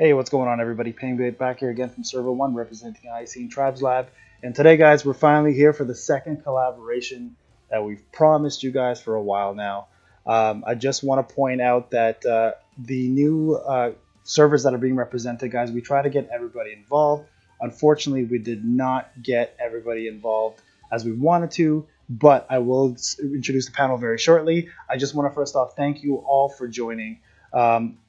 Hey, what's going on, everybody? Penguin back here again from Server 1, representing IC Tribes Lab. And today, guys, we're finally here for the second collaboration that we've promised you guys for a while now. I just want to point out that the new servers that are being represented, guys, we try to get everybody involved. Unfortunately, we did not get everybody involved as we wanted to, but I will introduce the panel very shortly. I just want to first off thank you all for joining.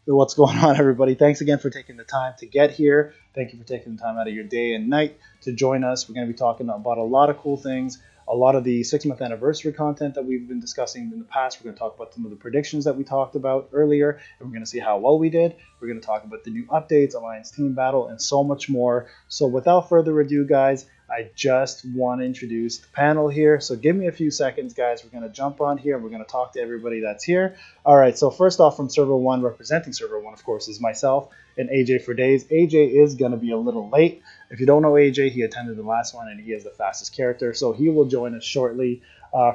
What's going on, everybody? Thanks again for taking the time to get here. Thank you for taking the time out of your day and night to join us. We're going to be talking about a lot of cool things, a lot of the 6-month anniversary content that we've been discussing in the past. We're going to talk about some of the predictions that we talked about earlier, and we're going to see how well we did. We're going to talk about the new updates, Alliance Team Battle, and so much more. So without further ado, guys, I just want to introduce the panel here. So give me a few seconds, guys. We're going to jump on here and we're going to talk to everybody that's here. All right, so first off, from Server 1, representing Server 1, of course, is myself and AJ for days. AJ is going to be a little late. If you don't know AJ, he attended the last one and he is the fastest character, so he will join us shortly.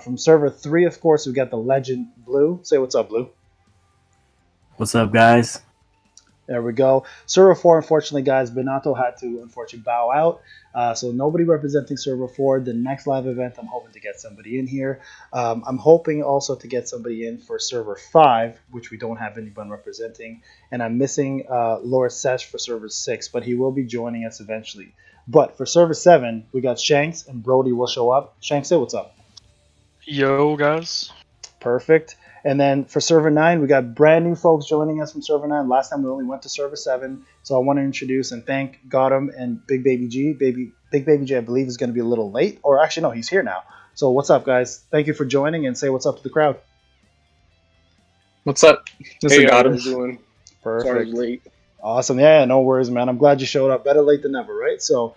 From Server 3, of course, we got the legend Blue. Say what's up, Blue. What's up, guys? There we go. Server 4, unfortunately, guys, Benato had to, unfortunately, bow out. So nobody representing Server 4. The next live event, I'm hoping to get somebody in here. I'm hoping also to get somebody in for Server 5, which we don't have anyone representing. And I'm missing Lord Sesh for Server 6, but he will be joining us eventually. But for Server 7, we got Shanks and Brody will show up. Shanks, say what's up. Yo, guys. Perfect. And then for Server 9, we got brand new folks joining us from Server 9. Last time we only went to Server 7. So I want to introduce and thank Gotham and Big Baby G. Big Baby G, I believe, is going to be a little late. Or actually, no, he's here now. So what's up, guys? Thank you for joining and say what's up to the crowd. What's up? This is Gotham. Doing? Perfect. Sorry, late. Awesome. Yeah, no worries, man. I'm glad you showed up. Better late than never, right? So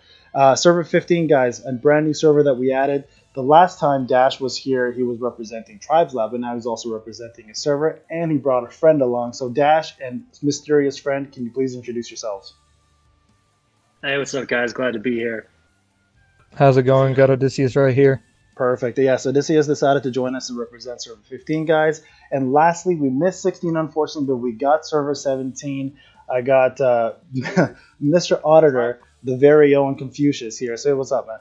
Server 15, guys, a brand new server that we added. The last time Dash was here, he was representing Tribes Lab, but now he's also representing his server, and he brought a friend along. So Dash and mysterious friend, can you please introduce yourselves? Hey, what's up, guys? Glad to be here. How's it going? Got Odysseus right here. Perfect. Yeah, so Odysseus decided to join us and represent Server 15, guys. And lastly, we missed 16, unfortunately, but we got Server 17. I got Mr. Auditor, the very own Confucius here. Say what's up, man.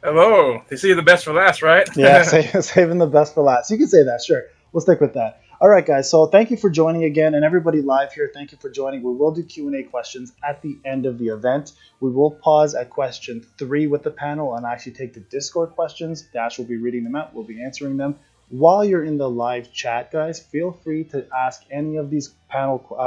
Hello. They say the best for last, right? Yeah, saving the best for last. You can say that, sure. We'll stick with that. All right, guys. So thank you for joining again, and everybody live here, thank you for joining. We will do Q&A questions at the end of the event. We will pause at question 3 with the panel and actually take the Discord questions. Dash will be reading them out. We'll be answering them. While you're in the live chat, guys, feel free to ask any of these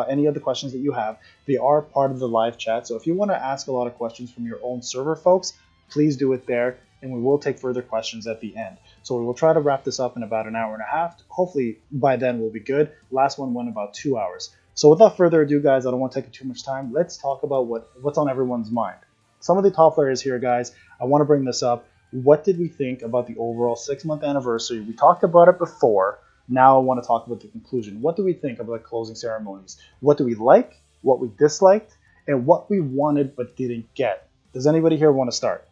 any of the questions that you have. They are part of the live chat. So if you want to ask a lot of questions from your own server, folks, please do it there, and we will take further questions at the end. So we will try to wrap this up in about an hour and a half. Hopefully by then we'll be good. Last one went about 2 hours. So without further ado, guys, I don't want to take too much time. Let's talk about what's on everyone's mind. Some of the top players here, guys, I want to bring this up. What did we think about the overall 6-month anniversary? We talked about it before. Now I want to talk about the conclusion. What do we think of the closing ceremonies? What do we like? What we disliked? And what we wanted but didn't get? Does anybody here want to start?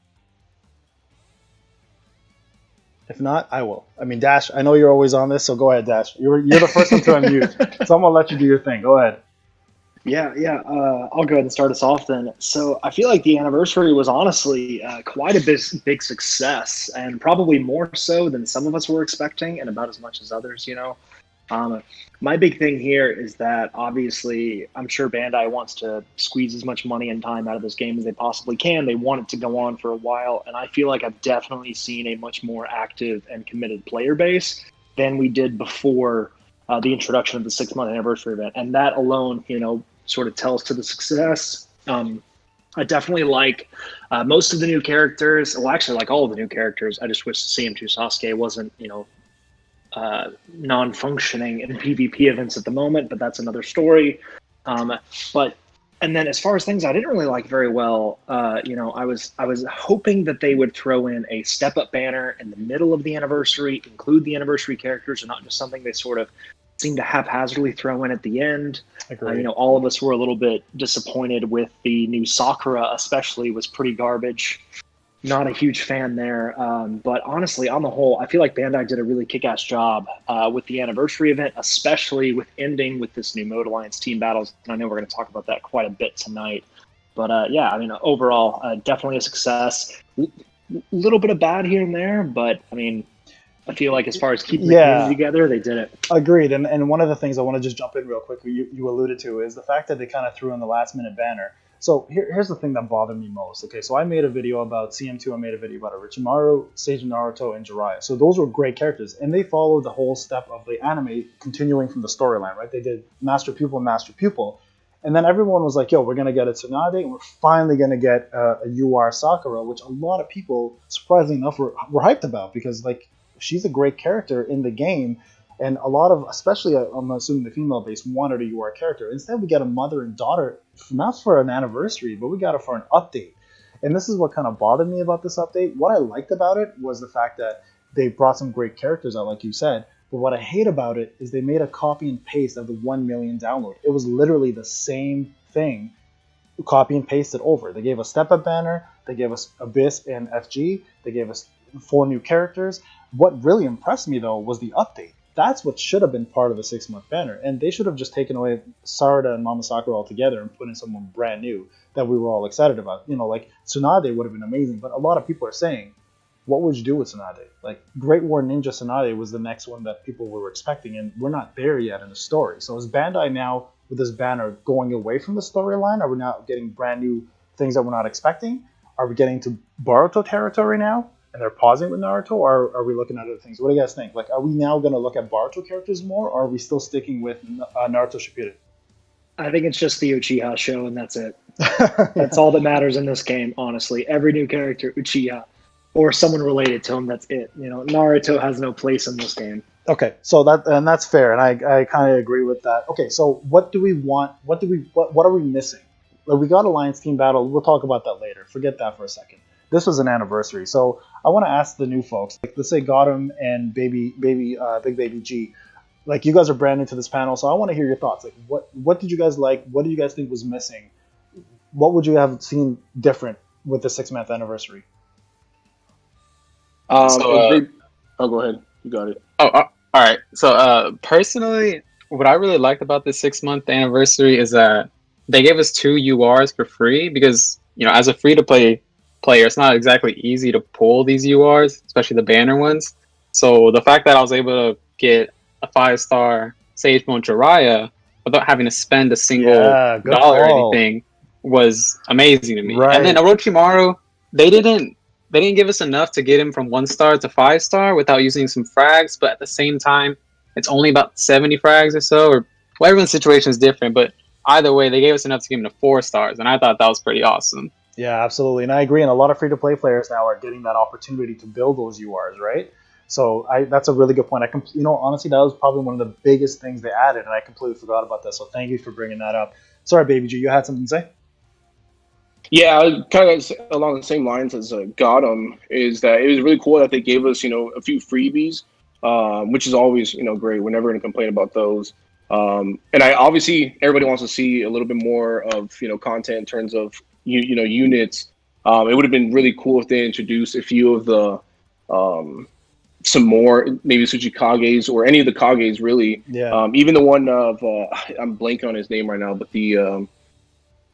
If not, I will. I mean, Dash, I know you're always on this, so go ahead, Dash. You're the first one to unmute, so I'm going to let you do your thing. Go ahead. Yeah. I'll go ahead and start us off then. So I feel like the anniversary was honestly quite a big success, and probably more so than some of us were expecting, and about as much as others, you know. My big thing here is that obviously I'm sure Bandai wants to squeeze as much money and time out of this game as they possibly can. They want it to go on for a while, and I feel like I've definitely seen a much more active and committed player base than we did before the introduction of the 6-month anniversary event, and that alone, you know, sort of tells to the success. I definitely like most of the new characters. Well, actually, like all of the new characters. I just wish CM2 Sasuke wasn't, you know, non-functioning in PvP events at the moment, but that's another story. And then as far as things I didn't really like very well, you know, I was hoping that they would throw in a step-up banner in the middle of the anniversary, include the anniversary characters, and not just something they sort of seem to haphazardly throw in at the end. You know, all of us were a little bit disappointed with the new Sakura, especially, was pretty garbage. not a huge fan there. But honestly, on the whole, I feel like Bandai did a really kick-ass job with the anniversary event, especially with ending with this new Mode Alliance team battles. And I know we're going to talk about that quite a bit tonight. But yeah, I mean, overall, definitely a success. Little bit of bad here and there, but I mean, I feel like as far as keeping the community together, they did it. Agreed. And one of the things I want to just jump in real quick, you alluded to, is the fact that they kind of threw in the last minute banner. So here's the thing that bothered me most. Okay, so I made a video about CM2, I made a video about Orochimaru, Sage Naruto, and Jiraiya. So those were great characters, and they followed the whole step of the anime continuing from the storyline, right? They did Master Pupil, Master Pupil. And then everyone was like, yo, we're going to get a Tsunade, and we're finally going to get a UR Sakura, which a lot of people, surprisingly enough, were hyped about, because like she's a great character in the game. And a lot of, especially I'm assuming the female base, wanted a UR character. Instead, we get a mother and daughter, not for an anniversary, but we got it for an update. And this is what kind of bothered me about this update. What I liked about it was the fact that they brought some great characters out, like you said. But what I hate about it is they made a copy and paste of the 1 million download. It was literally the same thing, copy and paste it over. They gave us Step Up banner, they gave us Abyss and FG, they gave us 4 new characters. What really impressed me, though, was the update. That's what should have been part of the 6-month banner. And they should have just taken away Sarada and Mama Sakura altogether and put in someone brand new that we were all excited about. You know, like Tsunade would have been amazing. But a lot of people are saying, what would you do with Tsunade? Like, Great War Ninja Tsunade was the next one that people were expecting, and we're not there yet in the story. So is Bandai now, with this banner, going away from the storyline? Are we now getting brand new things that we're not expecting? Are we getting to Boruto territory now? And they're pausing with Naruto, or are we looking at other things? What do you guys think? Like, are we now going to look at Boruto characters more, or are we still sticking with Naruto Shippuden? I think it's just the Uchiha show, and that's it. That's all that matters in this game, honestly. Every new character, Uchiha, or someone related to him, that's it. You know, Naruto has no place in this game. Okay, so that's fair, and I kind of agree with that. Okay, so what do we want? What are we missing? Like, we got Alliance Team Battle. We'll talk about that later. Forget that for a second. This was an anniversary, so I want to ask the new folks, like, let's say Gotham and Big Baby G, like, you guys are brand new to this panel, so I want to hear your thoughts. Like, what did you guys like? What did you guys think was missing? What would you have seen different with the 6-month anniversary? Go ahead. You got it. All right. So personally, what I really liked about this 6-month anniversary is that they gave us 2 URs for free, because, you know, as a free-to-play player, it's not exactly easy to pull these URs, especially the banner ones. So the fact that I was able to get a 5-star Sage Mode Jiraiya without having to spend a single dollar or anything was amazing to me. Right. And then Orochimaru, they didn't give us enough to get him from 1-star to 5-star without using some frags, but at the same time, it's only about 70 frags or so, or well, everyone's situation is different, but either way, they gave us enough to give him to 4 stars, and I thought that was pretty awesome. Yeah, absolutely. And I agree. And a lot of free-to-play players now are getting that opportunity to build those URs, right? So that's a really good point. Honestly, that was probably one of the biggest things they added, and I completely forgot about that. So thank you for bringing that up. Sorry, Baby G, you had something to say? Yeah, kind of along the same lines as Gotham, is that it was really cool that they gave us, a few freebies, which is always, great. We're never going to complain about those. And obviously everybody wants to see a little bit more of, content in terms of, units. It would have been really cool if they introduced a few of the, some more, maybe Tsuchikages or any of the Kages, really. Yeah. Even the one of, I'm blanking on his name right now, but the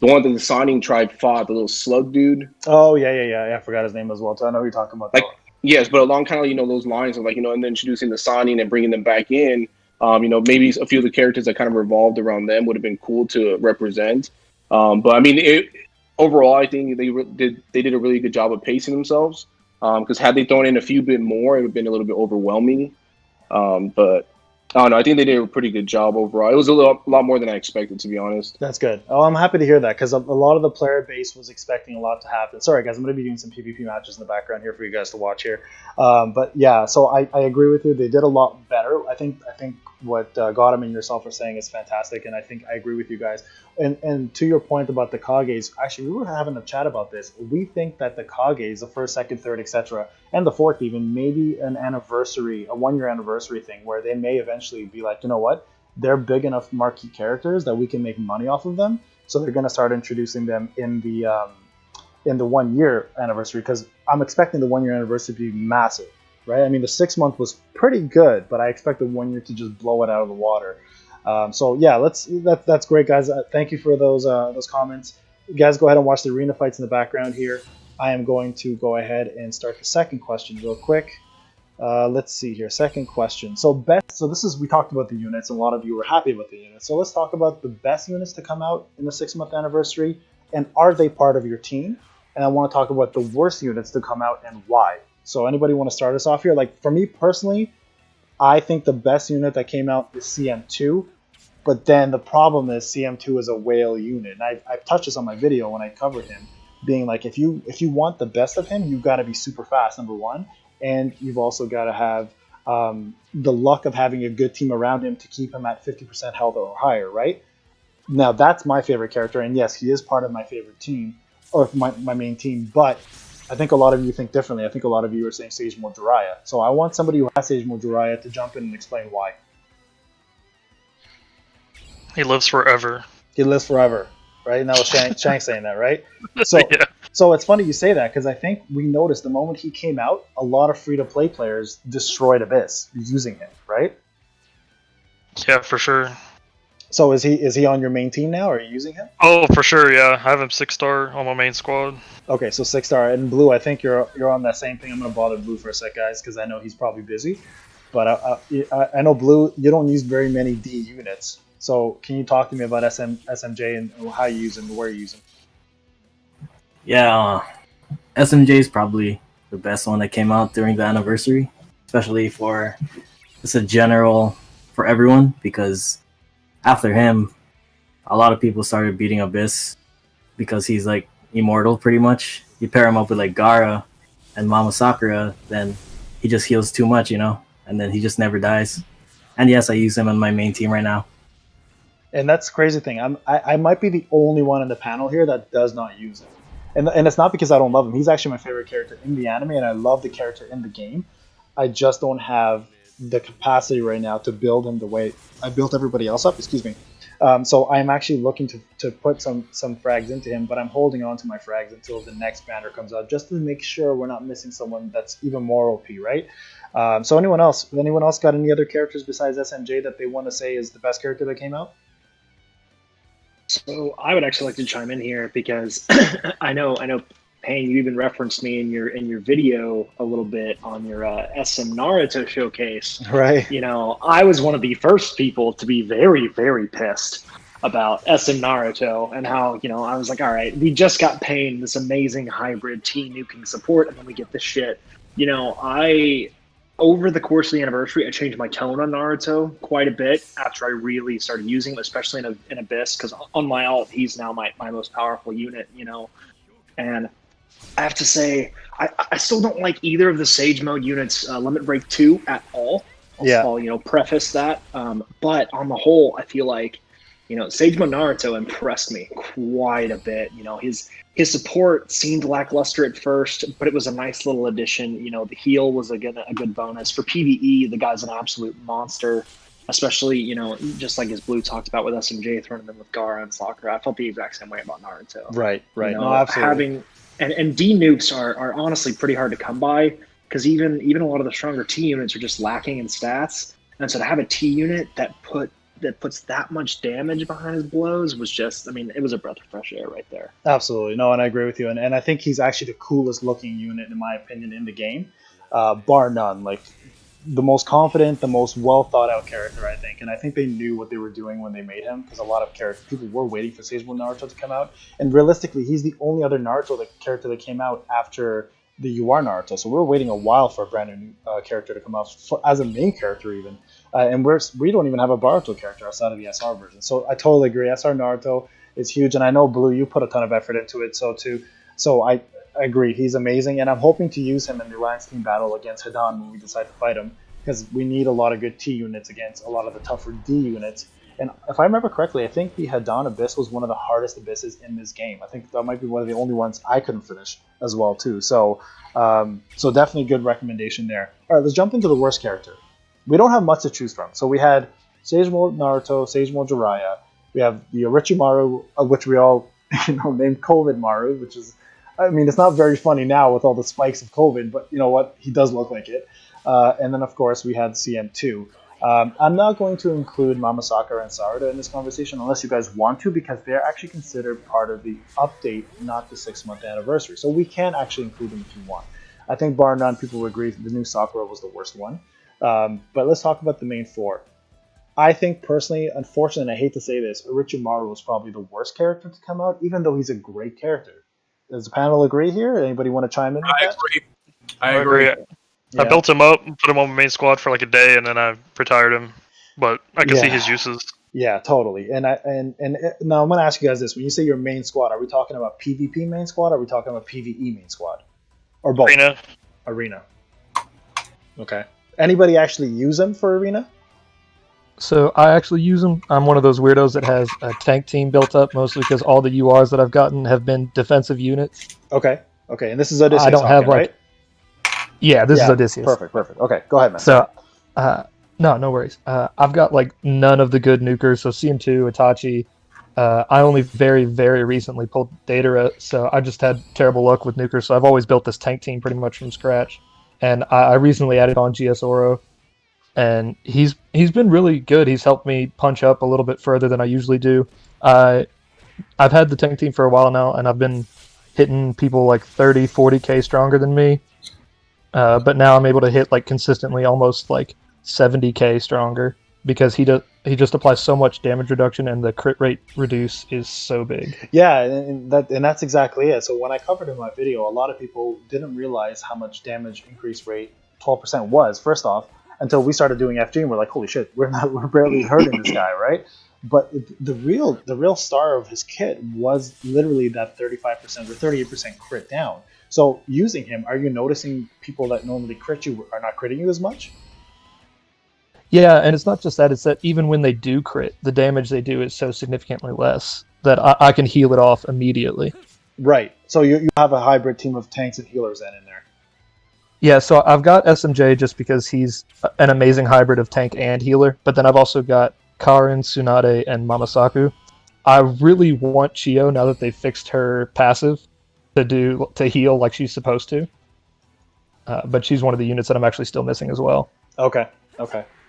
one that the Signing Tribe fought, the little slug dude. Oh, yeah. I forgot his name as well. So I know who you're talking about. Yes, but along kind of, those lines of and then introducing the Signing and bringing them back in, maybe a few of the characters that kind of revolved around them would have been cool to represent. But I mean, overall, I think they did a really good job of pacing themselves. Because had they thrown in a few bit more, it would have been a little bit overwhelming. But I don't know. I think they did a pretty good job overall. It was a lot more than I expected, to be honest. That's good. Oh, I'm happy to hear that, because a lot of the player base was expecting a lot to happen. Sorry, guys, I'm going to be doing some PvP matches in the background here for you guys to watch here. But yeah, so I agree with you. They did a lot better. I think what Gotham and yourself are saying is fantastic, and I think I agree with you guys. And to your point about the Kages, actually, we were having a chat about this. We think that the Kages, the first, second, third, etc., and the fourth even, maybe an anniversary, a 1-year anniversary thing, where they may eventually be like, you know what, they're big enough marquee characters that we can make money off of them. So they're going to start introducing them in in the 1 year anniversary, because I'm expecting the 1 year anniversary to be massive, right? I mean, the 6 month was pretty good, but I expect the 1 year to just blow it out of the water. So yeah, that's great, guys. Thank you for those comments. You guys, go ahead and watch the arena fights in the background here. I am going to go ahead and start the second question real quick. Let's see here. Second question. So we talked about the units, and a lot of you were happy with the units. So let's talk about the best units to come out in the 6 month anniversary, and are they part of your team? And I want to talk about the worst units to come out and why. So anybody want to start us off here? Like, for me personally, I think the best unit that came out is CM2. But then the problem is CM2 is a whale unit. And I've touched this on my video when I covered him, being like, if you want the best of him, you've got to be super fast, number one. And you've also got to have the luck of having a good team around him to keep him at 50% health or higher, right? Now, that's my favorite character. And yes, he is part of my favorite team, or my main team. But I think a lot of you think differently. I think a lot of you are saying Sage Mode Jiraiya. So I want somebody who has Sage Mode Jiraiya to jump in and explain why. He lives forever. He lives forever, right? And that was Shank saying that, right? So, Yeah. So it's funny you say that, because I think we noticed the moment he came out, a lot of free-to-play players destroyed Abyss using him, right? Yeah, for sure. So is he on your main team now? Are you using him? Oh, for sure, yeah. I have him 6-star on my main squad. Okay, so 6-star. And Blue, I think you're on that same thing. I'm going to bother Blue for a sec, guys, because I know he's probably busy. But I know, Blue, you don't use very many D units. So can you talk to me about SMJ and how you use him and where you use him? Yeah, SMJ is probably the best one that came out during the anniversary, especially for it's a general for everyone, because after him, a lot of people started beating Abyss because he's like immortal pretty much. You pair him up with like Gaara and Mama Sakura, then he just heals too much, and then he just never dies. And yes, I use him on my main team right now. And that's the crazy thing. I might be the only one in the panel here that does not use him. And it's not because I don't love him. He's actually my favorite character in the anime, and I love the character in the game. I just don't have the capacity right now to build him the way I built everybody else up. Excuse me. So I'm actually looking to put some frags into him, but I'm holding on to my frags until the next banner comes out, just to make sure we're not missing someone that's even more OP, right? So anyone else got any other characters besides SMJ that they want to say is the best character that came out? So I would actually like to chime in here, because I know, Payne, you even referenced me in your video a little bit on your SM Naruto showcase. Right. I was one of the first people to be very, very pissed about SM Naruto, and how, I was like, all right, we just got Payne, this amazing hybrid T-nuking support, and then we get this shit. Over the course of the anniversary, I changed my tone on Naruto quite a bit after I really started using him, especially in Abyss, because on my ult, he's now my most powerful unit, And I have to say, I still don't like either of the Sage Mode units, Limit Break 2, at all. I'll preface that. But on the whole, I feel like, Sage Mode Naruto impressed me quite a bit. His support seemed lackluster at first, but it was a nice little addition. The heal was a good bonus. For PvE, the guy's an absolute monster, especially, just like as Blue talked about with SMJ throwing them with Gaara and Sakura. I felt the exact same way about Naruto. Right. No, absolutely. And D nukes are honestly pretty hard to come by, because even a lot of the stronger T units are just lacking in stats. And so to have a T unit that puts that much damage behind his blows was just, it was a breath of fresh air right there. Absolutely. No, and I agree with you. And I think he's actually the coolest looking unit, in my opinion, in the game, bar none. Like, the most confident, the most well thought out character, I think. And I think they knew what they were doing when they made him, because a lot of people were waiting for Sage Mode Naruto to come out. And realistically, he's the only other character that came out after the UR Naruto. So we're waiting a while for a brand new character to come out as a main character even. And we don't even have a Boruto character outside of the SR version. So I totally agree. SR Naruto is huge. And I know, Blue, you put a ton of effort into it. So I agree. He's amazing. And I'm hoping to use him in the Alliance Team battle against Hidan when we decide to fight him, because we need a lot of good T units against a lot of the tougher D units. And if I remember correctly, I think the Hidan Abyss was one of the hardest Abysses in this game. I think that might be one of the only ones I couldn't finish as well, too. So definitely good recommendation there. All right, let's jump into the worst character. We don't have much to choose from. So we had Sage Mode Naruto, Sage Mode Jiraiya. We have the Orochimaru, which we all named COVID Maru, which is I mean, it's not very funny now with all the spikes of COVID, but you know what? He does look like it. And then, of course, we had CM2. I'm not going to include Mama Sakura and Sarada in this conversation unless you guys want to, because they're actually considered part of the update, not the 6-month anniversary. So we can actually include them if you want. I think bar none, people would agree the new Sakura was the worst one. But let's talk about the main 4. I think personally, unfortunately, and I hate to say this, Orochimaru was probably the worst character to come out, even though he's a great character. Does the panel agree here? Anybody want to chime in with that? I agree. Yeah. I built him up, put him on my main squad for like a day, and then I retired him. But I can see his uses. Yeah, totally. And now I'm going to ask you guys this: when you say your main squad, are we talking about PvP main squad? Or are we talking about PvE main squad, or both? Arena. Okay. Anybody actually use them for arena? So I actually use them. I'm one of those weirdos that has a tank team built up, mostly because all the URs that I've gotten have been defensive units. Okay. And this is Odysseus. I don't have right? Yeah, this is Odysseus. Perfect. Okay, go ahead, man. So, no worries. I've got like none of the good nukers. So CM2, Itachi. I only very, very recently pulled Datara, so I just had terrible luck with nukers. So I've always built this tank team pretty much from scratch. And I recently added on GS Oro, and he's been really good. He's helped me punch up a little bit further than I usually do. I've had the tank team for a while now, and I've been hitting people like 30, 40k stronger than me. But now I'm able to hit like consistently almost like 70k stronger because he just applies so much damage reduction, and the crit rate reduce is so big. Yeah, and that's exactly it. So when I covered in my video, a lot of people didn't realize how much damage increase rate 12% was. First off, until we started doing FG, and we're like, holy shit, we're barely hurting this guy, right? But the real star of his kit was literally that 35% or 38% crit down. So using him, are you noticing people that normally crit you are not critting you as much? Yeah, and it's not just that, it's that even when they do crit, the damage they do is so significantly less that I can heal it off immediately. Right. So you have a hybrid team of tanks and healers then in there. Yeah, so I've got SMJ just because he's an amazing hybrid of tank and healer, but then I've also got Karin, Tsunade, and Mamasaku. I really want Chio, now that they've fixed her passive, to heal like she's supposed to. But she's one of the units that I'm actually still missing as well. Okay.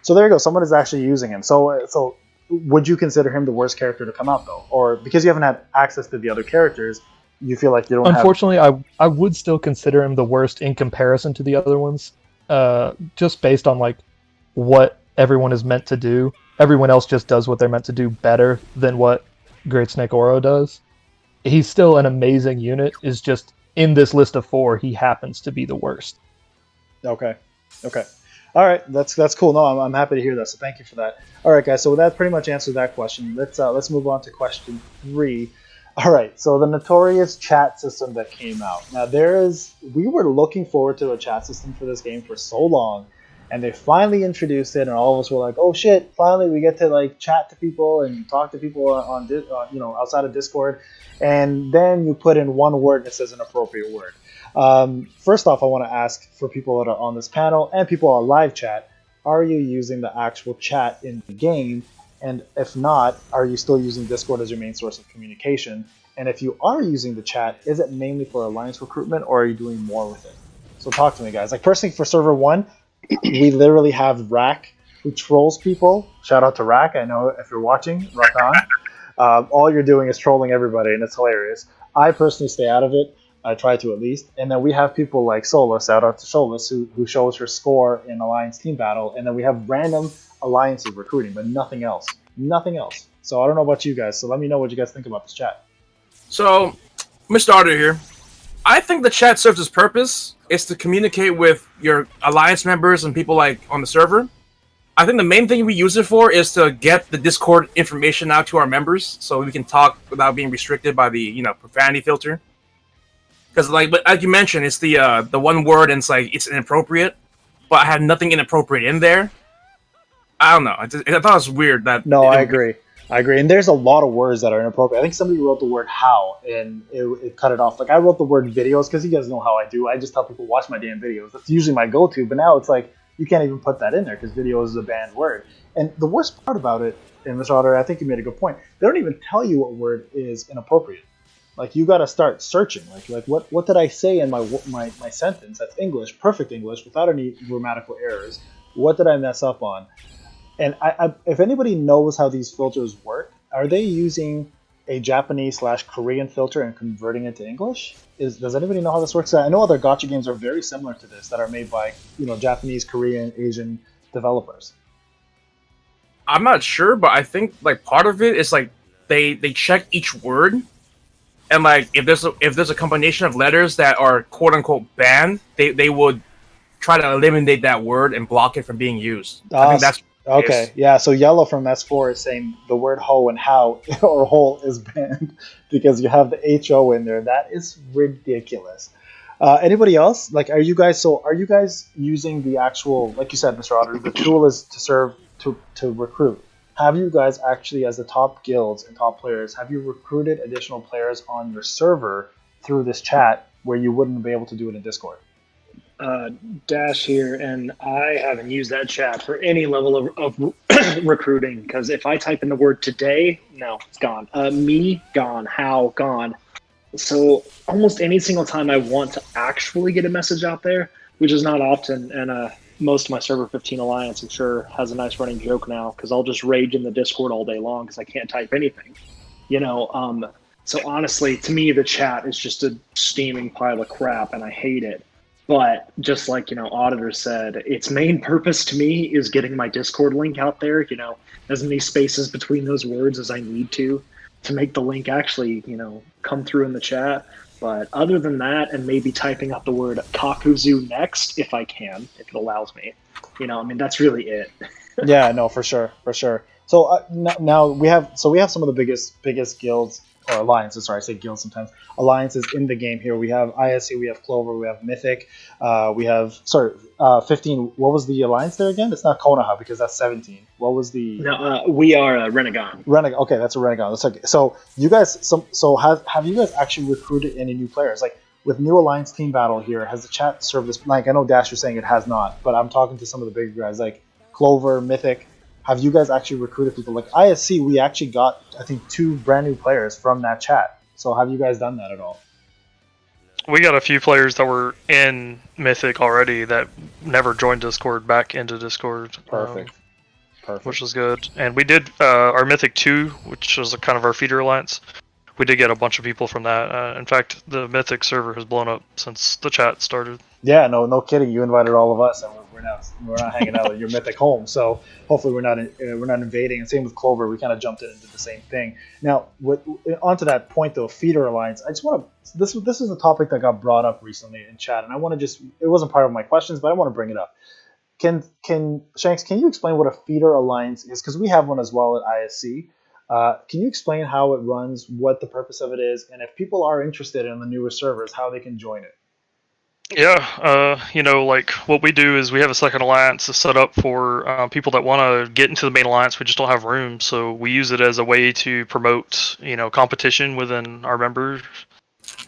So there you go. Someone is actually using him. So would you consider him the worst character to come out, though? Or because you haven't had access to the other characters, you feel like you don't Unfortunately, I would still consider him the worst in comparison to the other ones. Just based on like what everyone is meant to do. Everyone else just does what they're meant to do better than what Great Snake Oro does. He's still an amazing unit. Is just in this list of 4, he happens to be the worst. Okay. All right, that's cool. No, I'm happy to hear that. So thank you for that. All right, guys. So that pretty much answered that question. Let's move on to question 3. All right. So the notorious chat system that came out. Now we were looking forward to a chat system for this game for so long, and they finally introduced it, and all of us were like, "Oh shit! Finally, we get to like chat to people and talk to people on outside of Discord." And then you put in one word that says an appropriate word. First off, I want to ask for people that are on this panel and people on live chat, are you using the actual chat in the game? And if not, are you still using Discord as your main source of communication? And if you are using the chat, is it mainly for alliance recruitment, or are you doing more with it? So talk to me, guys. Like personally, for server 1, we literally have Rack who trolls people. Shout out to Rack. I know if you're watching, rock on. All you're doing is trolling everybody, and it's hilarious. I personally stay out of it. I try to at least. And then we have people like Solus, shout out to Solus, who shows her score in Alliance Team Battle. And then we have random alliances recruiting, but nothing else. So I don't know about you guys. So let me know what you guys think about this chat. So, Mr. Starter here. I think the chat serves its purpose is to communicate with your alliance members and people like on the server. I think the main thing we use it for is to get the Discord information out to our members so we can talk without being restricted by the profanity filter. Because but like you mentioned, it's the one word and it's inappropriate, but I had nothing inappropriate in there. I don't know. I thought it was weird that. No, I agree. And there's a lot of words that are inappropriate. I think somebody wrote the word "how" and it cut it off. Like I wrote the word "videos" because you guys know how I do. I just tell people watch my damn videos. That's usually my go-to. But now it's like you can't even put that in there because video is a banned word. And the worst part about it, and Mr. Otter, I think you made a good point. They don't even tell you what word is inappropriate. Like you got to start searching. Like what did I say in my sentence? That's English, perfect English, without any grammatical errors. What did I mess up on? And if anybody knows how these filters work, are they using a Japanese/Korean filter and converting it to English? Does anybody know how this works? I know other gacha games are very similar to this that are made by Japanese, Korean, Asian developers. I'm not sure, but I think like part of it is like they check each word, and like if there's a combination of letters that are quote unquote banned, they would try to eliminate that word and block it from being used. I think that's okay. Yeah, so yellow from S4 is saying the word ho and how or hole is banned because you have the HO in there. That is ridiculous. Anybody else? Like, are you guys using the actual, like you said, Mr. Otter, the tool is to serve to recruit. Have you guys actually, as the top guilds and top players, have you recruited additional players on your server through this chat where you wouldn't be able to do it in Discord? Dash here, and I haven't used that chat for any level of recruiting, because if I type in the word today, no, it's gone. Me, gone. How, gone. So almost any single time I want to actually get a message out there, which is not often, and most of my server 15 alliance, I'm sure, has a nice running joke now, because I'll just rage in the Discord all day long because I can't type anything. So honestly, to me, the chat is just a steaming pile of crap, and I hate it. But just like, Auditor said, its main purpose to me is getting my Discord link out there, as many spaces between those words as I need to make the link actually, come through in the chat. But other than that, and maybe typing up the word Kakuzu next, if I can, if it allows me, that's really it. Yeah, no, for sure. So now we have some of the biggest guilds or alliances. Sorry, I say guilds sometimes. Alliances in the game here. We have ISC, we have Clover, we have Mythic, we have 15. What was the alliance there again? It's not Konoha because that's 17. What was the? No, we are Renegon. Renegon. Okay, that's a Renegon. That's okay. So you guys, have you guys actually recruited any new players? Like with new alliance team battle here, has the chat served this? Like I know Dash, you're saying it has not, but I'm talking to some of the bigger guys like Clover, Mythic. Have you guys actually recruited people? Like ISC, we actually got, I think, 2 brand new players from that chat. So have you guys done that at all? We got a few players that were in Mythic already that never joined Discord back into Discord. Perfect. Which was good. And we did our Mythic 2, which was kind of our feeder alliance. We did get a bunch of people from that. In fact, the Mythic server has blown up since the chat started. Yeah, no kidding. You invited all of us, and we're not hanging out at your Mythic home. So hopefully we're not invading. And same with Clover, we kind of jumped in and did the same thing. Now, onto that point though, feeder alliance. I just want to. This is a topic that got brought up recently in chat, and I want to just. It wasn't part of my questions, but I want to bring it up. Can Shanks? Can you explain what a feeder alliance is? Because we have one as well at ISC. Can you explain how it runs, what the purpose of it is, and if people are interested in the newer servers, how they can join it? Yeah, like what we do is we have a second alliance that's set up for people that want to get into the main alliance. We just don't have room, so we use it as a way to promote, competition within our members.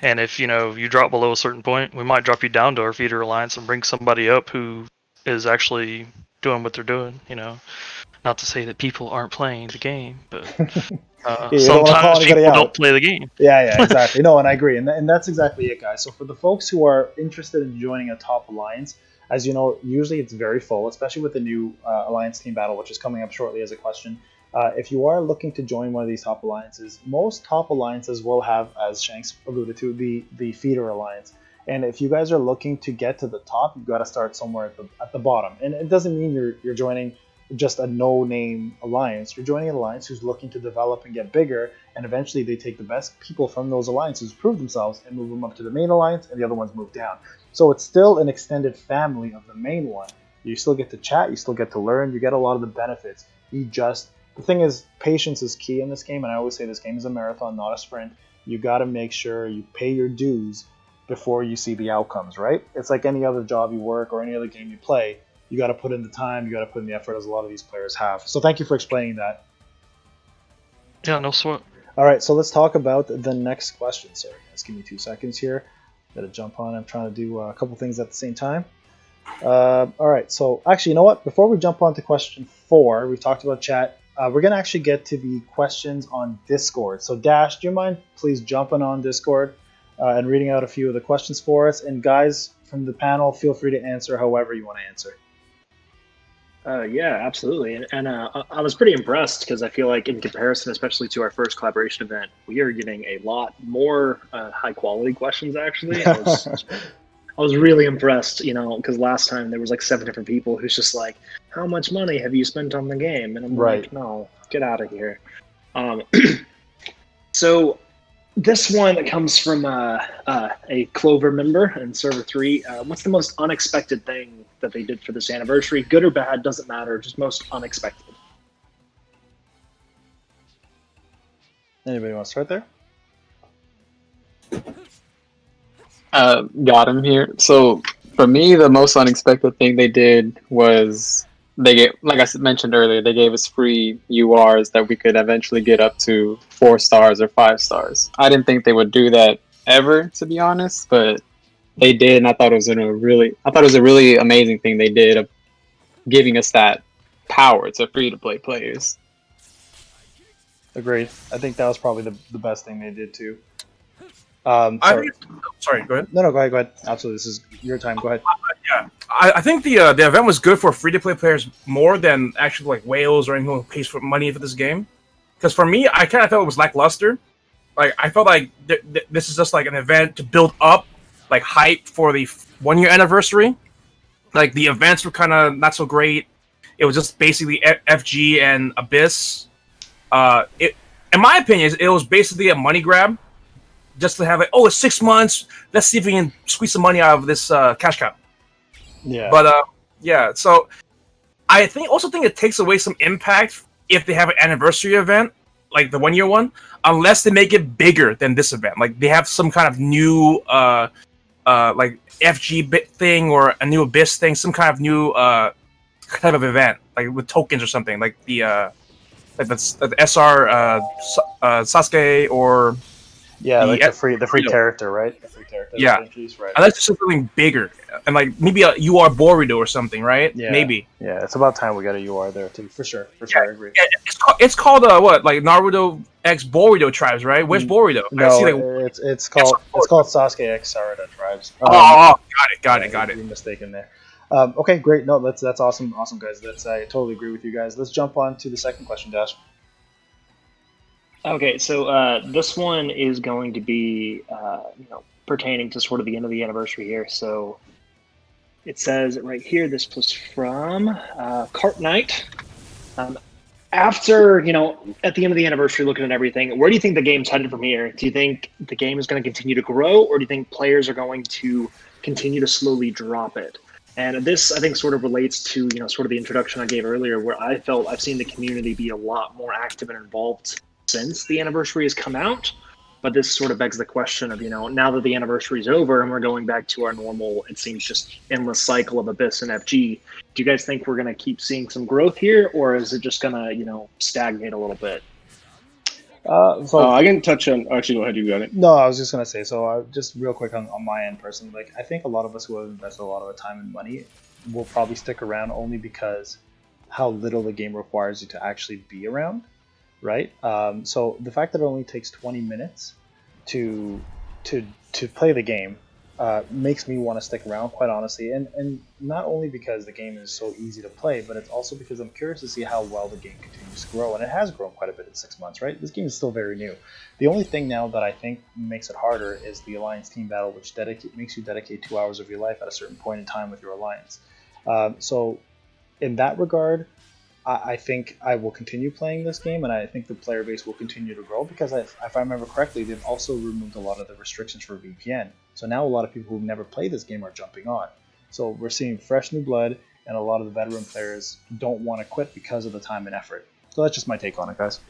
And if you drop below a certain point, we might drop you down to our feeder alliance and bring somebody up who is actually doing what they're doing. Not to say that people aren't playing the game, but sometimes people don't play the game. Yeah, exactly. No, and I agree. And that's exactly it, guys. So for the folks who are interested in joining a top alliance, as you know, usually it's very full, especially with the new alliance team battle, which is coming up shortly as a question. If you are looking to join one of these top alliances, most top alliances will have, as Shanks alluded to, the feeder alliance. And if you guys are looking to get to the top, you've got to start somewhere at the bottom. And it doesn't mean you're joining just a no-name alliance. You're joining an alliance who's looking to develop and get bigger, and eventually they take the best people from those alliances, prove themselves, and move them up to the main alliance, and the other ones move down. So it's still an extended family of the main one. You still get to chat, you still get to learn, you get a lot of the benefits. The thing is, patience is key in this game, and I always say this game is a marathon, not a sprint. You got to make sure you pay your dues before you see the outcomes, right? It's like any other job you work or any other game you play. You got to put in the time, you got to put in the effort, as a lot of these players have. So thank you for explaining that. Yeah, no sweat. All right, so let's talk about the next question. Sorry, guys, give me 2 seconds here. Got to jump on. I'm trying to do a couple things at the same time. All right, so actually, you know what? Before we jump on to question 4, we've talked about chat. we're going to actually get to the questions on Discord. So Dash, do you mind please jumping on Discord and reading out a few of the questions for us? And guys from the panel, feel free to answer however you want to answer. Yeah, absolutely. And I was pretty impressed because I feel like in comparison, especially to our first collaboration event, we are getting a lot more high quality questions, actually. I was really impressed, because last time there was like 7 different people who's just like, how much money have you spent on the game? And I'm like, no, get out of here. So this one that comes from a Clover member in Server 3. What's the most unexpected thing that they did for this anniversary? Good or bad, doesn't matter, just most unexpected. Anybody want to start there? Got him here. So for me, the most unexpected thing they did was they gave, like I mentioned earlier, they gave us free URs that we could eventually get up to 4 stars or 5 stars. I didn't think they would do that ever, to be honest, but they did, and I thought it was a really amazing thing they did of giving us that power to free-to-play players. Agreed. I think that was probably the best thing they did too. Sorry, go ahead. No, go ahead. Absolutely, this is your time. Go ahead. Yeah, I think the event was good for free-to-play players more than actually like whales or anyone who pays for money for this game. Because for me, I kind of felt it was lackluster. Like I felt like this is just like an event to build up like hype for the 1-year anniversary. Like the events were kind of not so great. It was just basically FG and Abyss. In my opinion, it was basically a money grab. Just to have it's 6 months. Let's see if we can squeeze some money out of this cash cow. Yeah. But yeah. So I also think it takes away some impact if they have an anniversary event like the 1-year one, unless they make it bigger than this event. Like they have some kind of new like FG bit thing or a new Abyss thing, some kind of new type of event, like with tokens or something, like the SR Sasuke or. Yeah, like the free character, right? The free character. Yeah, right. Unless it's something bigger, and like maybe a UR Boruto or something, right? Yeah, maybe. Yeah, it's about time we got a UR there too, for sure. I agree. It's called what? Like Naruto X Boruto Tribes, right? Which Boruto? No, I see, like, it's called Sasuke X Sarada Tribes. Got it. You're mistaken there. Okay, great. No, that's awesome, guys. I totally agree with you guys. Let's jump on to the second question, Dash. Okay, so this one is going to be, pertaining to sort of the end of the anniversary here. So it says right here, this was from Cart Knight. After, at the end of the anniversary, looking at everything, where do you think the game's headed from here? Do you think the game is going to continue to grow, or do you think players are going to continue to slowly drop it? And this, I think, sort of relates to, sort of the introduction I gave earlier, where I felt I've seen the community be a lot more active and involved since the anniversary has come out. But this sort of begs the question of, now that the anniversary is over and we're going back to our normal, it seems just endless cycle of Abyss and FG, do you guys think we're going to keep seeing some growth here, or is it just going to, stagnate a little bit? I can touch on. Actually, go ahead. You got it. No, I was just gonna say. So, just real quick on my end, personally, like I think a lot of us who have invested a lot of our time and money will probably stick around only because how little the game requires you to actually be around, right? So the fact that it only takes 20 minutes to play the game makes me want to stick around, quite honestly, and not only because the game is so easy to play, but it's also because I'm curious to see how well the game continues to grow, and it has grown quite a bit in 6 months, right? This game is still very new. The only thing now that I think makes it harder is the Alliance team battle, which makes you dedicate 2 hours of your life at a certain point in time with your Alliance. So in that regard, I think I will continue playing this game, and I think the player base will continue to grow because, if I remember correctly, they've also removed a lot of the restrictions for VPN. So now a lot of people who've never played this game are jumping on. So we're seeing fresh new blood, and a lot of the veteran players don't want to quit because of the time and effort. So that's just my take on it, guys.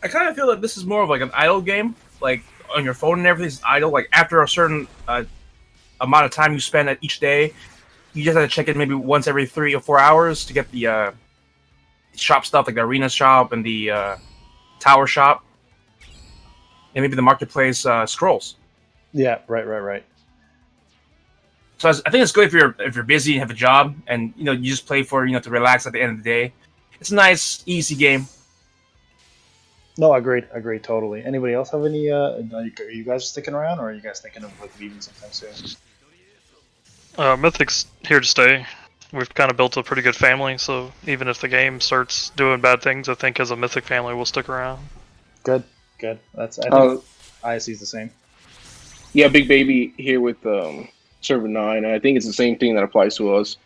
I kind of feel like this is more of like an idle game, like on your phone and everything's idle. Like after a certain amount of time you spend at each day, you just have to check it maybe once every 3 or 4 hours to get the shop stuff, like the arena shop and the tower shop, and maybe the marketplace scrolls. Yeah, right. So I think it's good if you're busy and have a job, and you just play for to relax at the end of the day. It's a nice, easy game. No, agreed, totally. Anybody else have any? Are you guys sticking around, or are you guys thinking of like leaving sometime soon? Mythic's here to stay. We've kind of built a pretty good family, so even if the game starts doing bad things, I think as a Mythic family we'll stick around. Good. I think ISC is the same. Yeah, Big Baby here with Server 9, and I think it's the same thing that applies to us.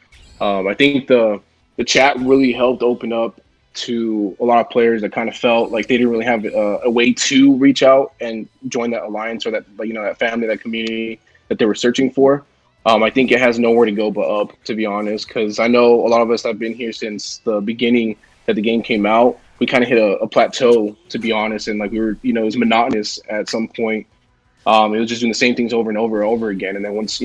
I think the chat really helped open up to a lot of players that kind of felt like they didn't really have a way to reach out and join that alliance or that that family, that community that they were searching for. I think it has nowhere to go but up, to be honest, because I know a lot of us that have been here since the beginning that the game came out. We kind of hit a plateau, to be honest, and like we were, it was monotonous at some point. It was just doing the same things over and over and over again. And then once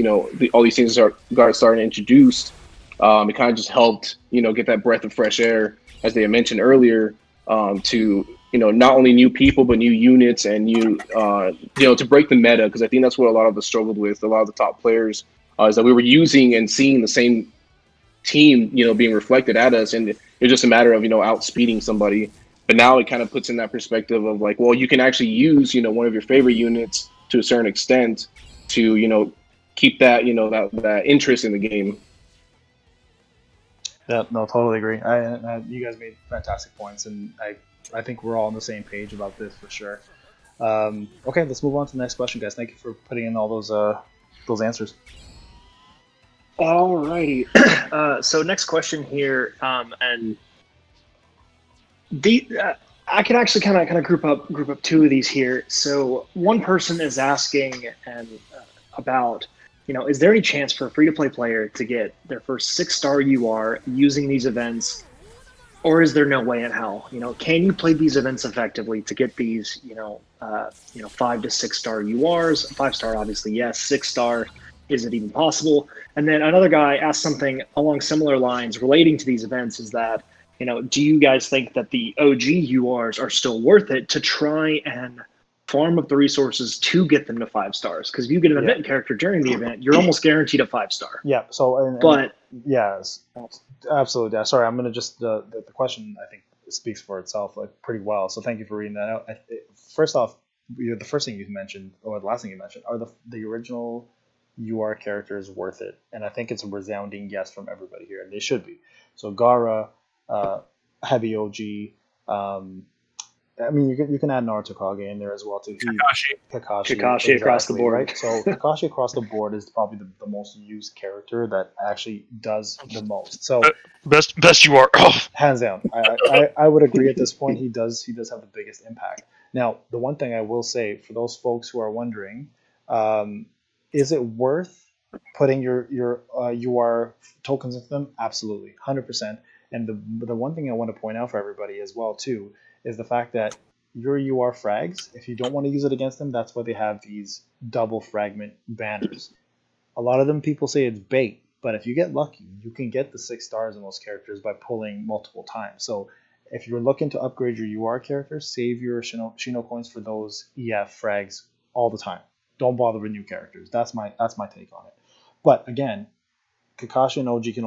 all these things got started introduced, it kind of just helped get that breath of fresh air, as they had mentioned earlier, to not only new people but new units and new to break the meta, because I think that's what a lot of us struggled with. A lot of the top players is that we were using and seeing the same team being reflected at us, and it was just a matter of outspeeding somebody. But now it kind of puts in that perspective of like, well, you can actually use one of your favorite units to a certain extent to keep that that interest in the game. Yeah, no, totally agree. You guys made fantastic points, and I think we're all on the same page about this for sure. Okay, let's move on to the next question, guys. Thank you for putting in all those answers. Alrighty. So next question here, and I can actually kind of group up two of these here. So one person is asking about, is there any chance for a free-to-play player to get their first 6-star UR using these events, or is there no way in hell? Can you play these events effectively to get these, 5 to 6-star URs? 5-star, obviously, yes. 6-star, is it even possible? And then another guy asked something along similar lines relating to these events, is that, do you guys think that the OG URs are still worth it to try and farm up the resources to get them to 5 stars? Because if you get an event character during the event, you're almost guaranteed a 5-star. Yeah. So, but yes, absolutely. Sorry, I'm gonna just the question I think speaks for itself like pretty well. So thank you for reading that out. First off, the first thing you mentioned, or the last thing you mentioned, are the original UR characters worth it? And I think it's a resounding yes from everybody here, and they should be. So Gara, Heavy OG. I mean, you can add Naruto Kage in there as well too. Kakashi exactly, across the board, right? So Kakashi across the board is probably the most used character that actually does the most. So best you are, hands down. I would agree at this point. He does have the biggest impact. Now, the one thing I will say for those folks who are wondering, is it worth putting your UR tokens into them? Absolutely, 100%. And the one thing I want to point out for everybody as well too is the fact that your UR frags, if you don't want to use it against them, that's why they have these double fragment banners. A lot of them people say it's bait, but if you get lucky, you can get the 6 stars in those characters by pulling multiple times. So if you're looking to upgrade your UR character, save your Shino coins for those EF frags all the time. Don't bother with new characters. That's my take on it. But again, Kakashi and OG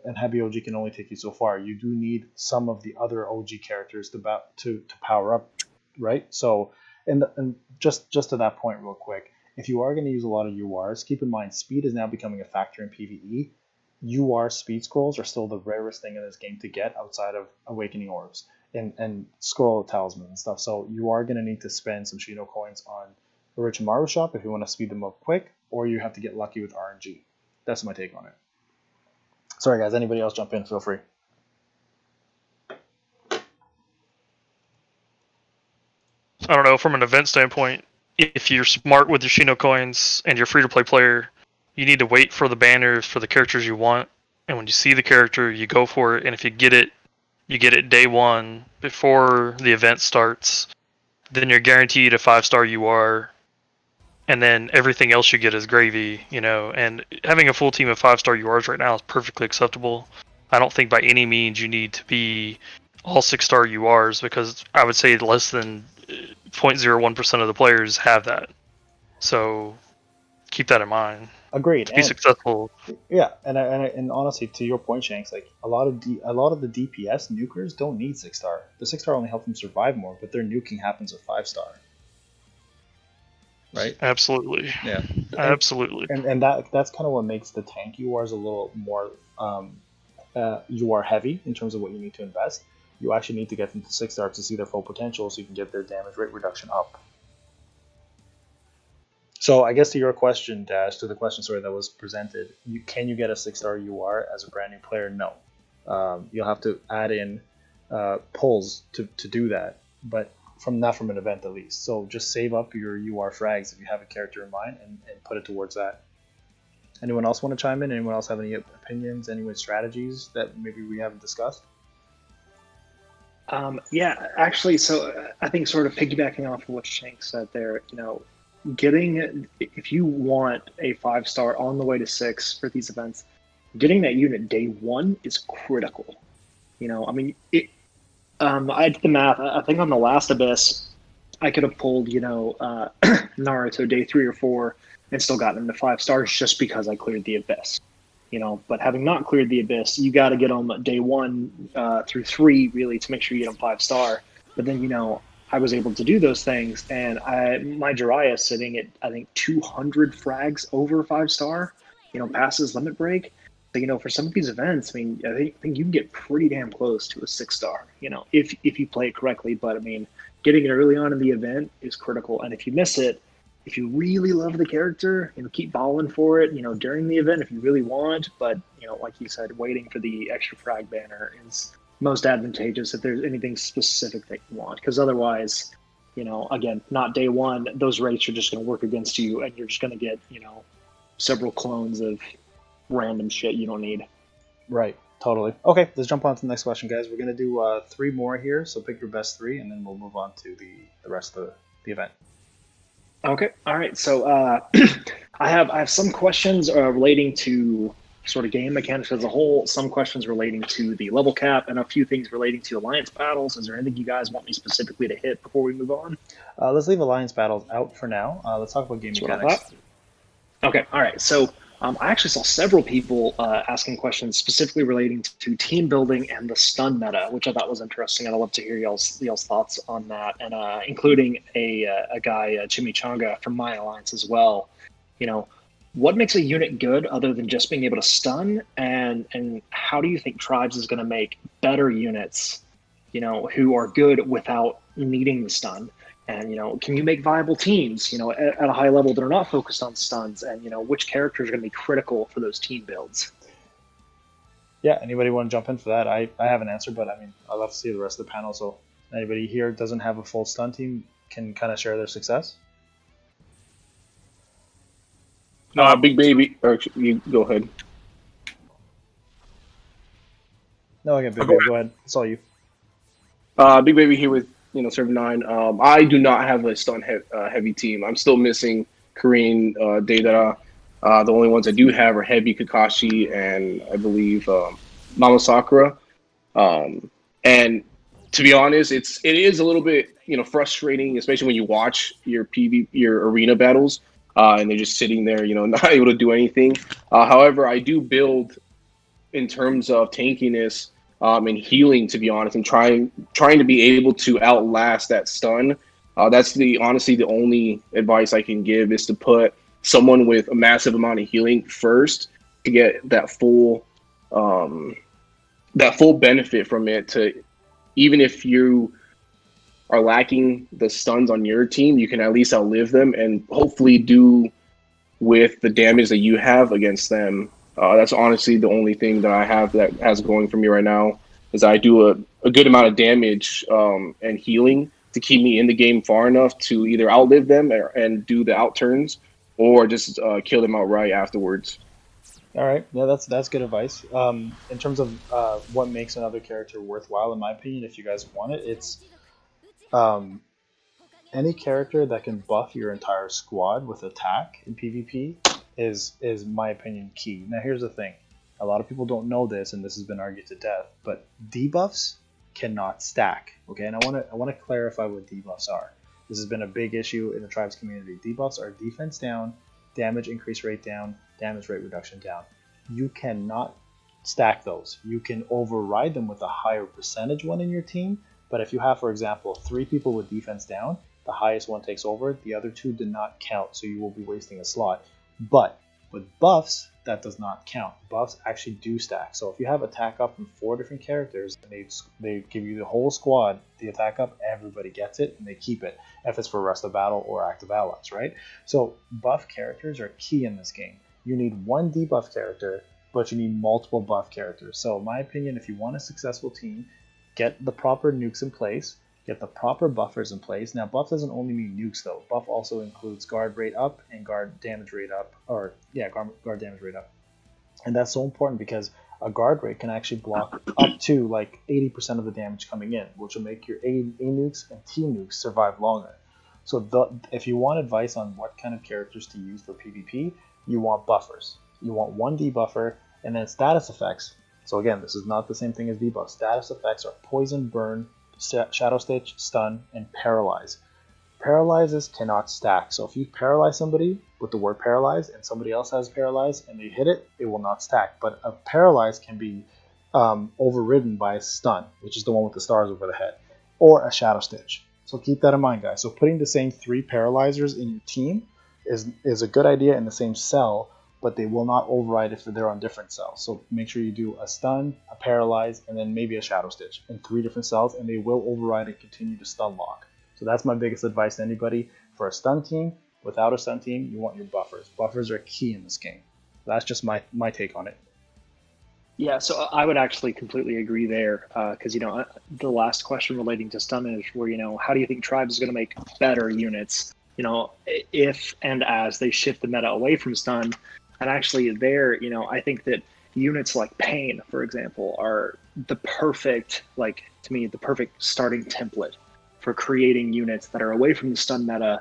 and Heavy OG can only take you so far. You do need some of the other OG characters to power up, right? So, and just to that point, real quick, if you are going to use a lot of URs, keep in mind speed is now becoming a factor in PvE. UR speed scrolls are still the rarest thing in this game to get outside of Awakening Orbs and Scroll Talisman and stuff. So you are going to need to spend some Shino coins on Orochimaru shop if you want to speed them up quick, or you have to get lucky with RNG. That's my take on it. Sorry, guys. Anybody else jump in? Feel free. I don't know. From an event standpoint, if you're smart with your Shino coins and you're free-to-play player, you need to wait for the banners for the characters you want. And when you see the character, you go for it. And if you get it day one before the event starts. Then you're guaranteed a 5-star UR. And then everything else you get is gravy, and having a full team of 5-star URs right now is perfectly acceptable. I don't think by any means you need to be all 6-star URs, because I would say less than 0.01% of the players have that. So keep that in mind. Agreed. to be successful. Yeah, and honestly, to your point, Shanks, like a lot of the DPS nukers don't need 6-star. The 6-star only helps them survive more, but their nuking happens with 5-star. Right? Absolutely. Yeah. Absolutely. And that's kind of what makes the tank URs a little more UR heavy in terms of what you need to invest. You actually need to get them to 6-star to see their full potential, so you can get their damage rate reduction up. So I guess to your question, Dash, to the question sorry that was presented, can you get a 6-star UR as a brand new player? No. You'll have to add in pulls to do that, but not from an event at least. So just save up your UR frags if you have a character in mind and put it towards that. Anyone else want to chime in? Anyone else have any opinions, any strategies that maybe we haven't discussed? Yeah, actually, so I think sort of piggybacking off of what Shank said there, if you want a 5-star on the way to 6 for these events, getting that unit day 1 is critical. I mean, I did the math. I think on the last Abyss, I could have pulled, Naruto day 3 or 4 and still gotten him to 5 stars just because I cleared the Abyss. But having not cleared the Abyss, you got to get them day 1 through 3 really to make sure you get them 5-star. But then, I was able to do those things, and my Jiraiya is sitting at, I think, 200 frags over 5-star, past his limit break. So, for some of these events, I mean, I think you can get pretty damn close to a 6-star, if you play it correctly. But, I mean, getting it early on in the event is critical. And if you miss it, if you really love the character, keep balling for it, during the event if you really want. But, like you said, waiting for the extra frag banner is most advantageous if there's anything specific that you want. Because otherwise, again, not day 1, those rates are just going to work against you, and you're just going to get, several clones of random shit you don't need. Right, totally. Okay, let's jump on to the next question, guys. We're going to do 3 more here, so pick your best 3, and then we'll move on to the rest of the event. Okay, all right. So I have some questions relating to sort of game mechanics as a whole, some questions relating to the level cap, and a few things relating to alliance battles. Is there anything you guys want me specifically to hit before we move on? Let's leave alliance battles out for now. Let's talk about game mechanics. Okay, all right. So I actually saw several people asking questions specifically relating to team building and the stun meta, which I thought was interesting, and I'd love to hear y'all's thoughts on that, and including a guy, Chimichanga, from my alliance as well. What makes a unit good other than just being able to stun, and how do you think Tribes is going to make better units, who are good without needing the stun? And, can you make viable teams, at a high level that are not focused on stuns? And, which characters are going to be critical for those team builds? Yeah, anybody want to jump in for that? I have an answer, but I mean, I'd love to see the rest of the panel. So anybody here doesn't have a full stun team can kind of share their success? Big Baby, or you go ahead. No, again, Big Baby, go ahead. It's all you. Big Baby here with Server 9. I do not have a stun heavy team. I'm still missing Korean Deidara. The only ones I do have are Heavy, Kakashi, and I believe Mama Sakura. And to be honest, it is a little bit frustrating, especially when you watch your arena battles and they're just sitting there, not able to do anything. However, I do build in terms of tankiness and healing, to be honest, and trying to be able to outlast that stun. That's honestly the only advice I can give, is to put someone with a massive amount of healing first to get that full benefit from it. To even if you are lacking the stuns on your team, you can at least outlive them and hopefully do with the damage that you have against them. That's honestly the only thing that I have that has going for me right now, is I do a good amount of damage and healing to keep me in the game far enough to either outlive them and do the outturns, or just kill them outright afterwards. All right, yeah, that's good advice. In terms of what makes another character worthwhile, in my opinion, if you guys want it, it's any character that can buff your entire squad with attack in PvP is my opinion key. Now here's the thing, a lot of people don't know this, and this has been argued to death, but debuffs cannot stack. Okay, and I want to clarify what debuffs are. This has been a big issue in the Tribes community. Debuffs are defense down, damage increase rate down, damage rate reduction down. You cannot stack those. You can override them with a higher percentage one in your team, but if you have, for example, 3 people with defense down, the highest one takes over, the other 2 do not count, so you will be wasting a slot. But with buffs, that does not count. Buffs actually do stack. So if you have attack up from 4 different characters and they give you the whole squad, the attack up, everybody gets it and they keep it, if it's for rest of battle or active allies, right? So buff characters are key in this game. You need one debuff character, but you need multiple buff characters. So in my opinion, if you want a successful team, get the proper nukes in place, get the proper buffers in place. Now, buff doesn't only mean nukes, though. Buff also includes guard rate up and guard damage rate up, guard damage rate up. And that's so important because a guard rate can actually block up to like 80% of the damage coming in, which will make your A nukes and T nukes survive longer. So if you want advice on what kind of characters to use for PvP, you want buffers. You want one debuffer, and then status effects. So again, this is not the same thing as debuff. Status effects are poison, burn, shadow stitch, stun, and paralyze. Paralyzes cannot stack. So if you paralyze somebody with the word paralyze and somebody else has paralyze and they hit it, it will not stack. But a paralyze can be overridden by a stun, which is the one with the stars over the head, or a shadow stitch. So keep that in mind, guys. So putting the same 3 paralyzers in your team is a good idea in the same cell, but they will not override if they're on different cells. So make sure you do a stun, a paralyze, and then maybe a shadow stitch in 3 different cells, and they will override and continue to stun lock. So that's my biggest advice to anybody. For a stun team, without a stun team, you want your buffers. Buffers are key in this game. That's just my take on it. Yeah, so I would actually completely agree there, because the last question relating to stunnage, where how do you think Tribes is going to make better units? If and as they shift the meta away from stun, and actually there, I think that units like Pain, for example, are the perfect, to me, the perfect starting template for creating units that are away from the stun meta,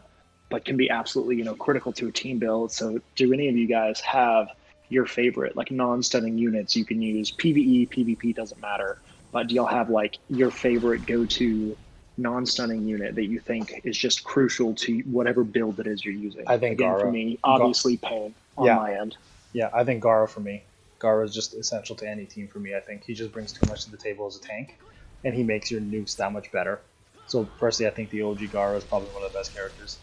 but can be absolutely critical to a team build. So do any of you guys have your favorite non-stunning units you can use? PvE, PvP doesn't matter, but do y'all have your favorite go-to non-stunning unit that you think is just crucial to whatever build it is you're using? I think Again, Gara. for me, obviously Pain on my end. Yeah, I think Gara for me. Gara is just essential to any team for me. I think he just brings too much to the table as a tank, and he makes your nukes that much better. So personally, I think the OG Gara is probably one of the best characters.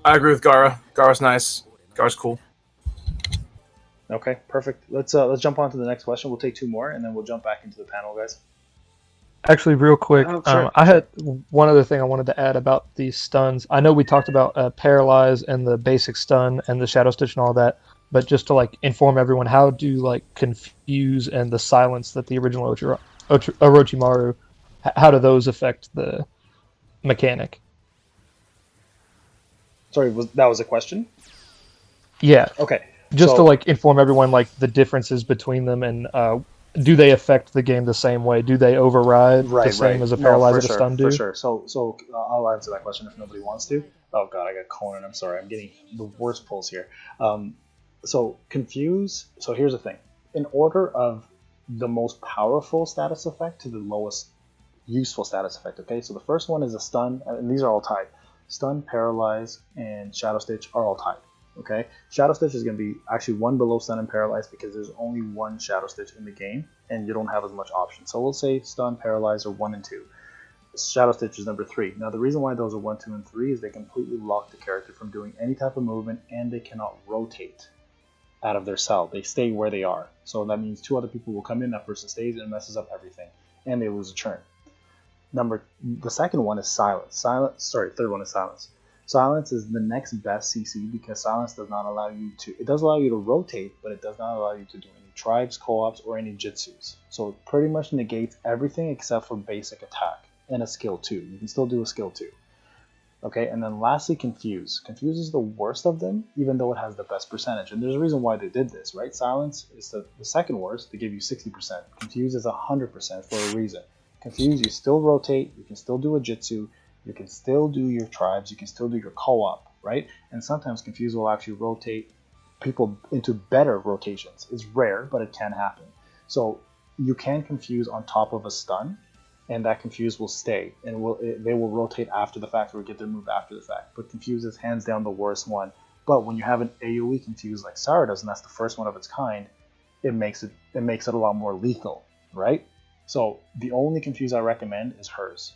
I agree with Gara. Gara's nice. Gara's cool. Okay, perfect. Let's jump on to the next question. We'll take 2 more, and then we'll jump back into the panel, guys. Actually, real quick, Sure. I had one other thing I wanted to add about these stuns. I know we talked about paralyze and the basic stun and the shadow stitch and all that, but just to inform everyone, how do confuse and the silence that the original Orochimaru, how do those affect the mechanic? Sorry, that was a question? Yeah. Okay. Just to inform everyone the differences between them, and do they affect the game the same way? Do they override the same as a paralyze or a stun do? For sure. So I'll answer that question if nobody wants to. Oh god, I got Conan. I'm sorry. I'm getting the worst pulls here. So confuse. So here's the thing. In order of the most powerful status effect to the lowest useful status effect. Okay. So the first one is a stun, and these are all tied. Stun, paralyze, and shadow stitch are all tied. Okay, Shadow Stitch is going to be actually 1 below Stun and Paralyze because there's only 1 Shadow Stitch in the game and you don't have as much options. So we'll say Stun, Paralyze are 1 and 2. Shadow Stitch is number 3. Now the reason why those are 1, 2, and 3 is they completely lock the character from doing any type of movement, and they cannot rotate out of their cell. They stay where they are. So that means 2 other people will come in, that person stays and messes up everything, and they lose a turn. The second one is Silence. Third one is Silence. Silence is the next best CC because silence does not allow you to. It does allow you to rotate, but it does not allow you to do any tribes, co-ops, or any jutsus. So it pretty much negates everything except for basic attack and a skill 2. You can still do a skill 2. Okay, and then lastly, Confuse. Confuse is the worst of them, even though it has the best percentage. And there's a reason why they did this, right? Silence is the second worst. They give you 60%. Confuse is 100% for a reason. Confuse, you still rotate. You can still do a jutsu. You can still do your tribes, you can still do your co-op, right? And sometimes Confuse will actually rotate people into better rotations. It's rare, but it can happen. So you can confuse on top of a stun, and that confuse will stay, and they will rotate after the fact or get their move after the fact. But confuse is hands down the worst one. But when you have an AoE confuse like Sarah does, and that's the first one of its kind, it makes it a lot more lethal, right? So the only confuse I recommend is hers.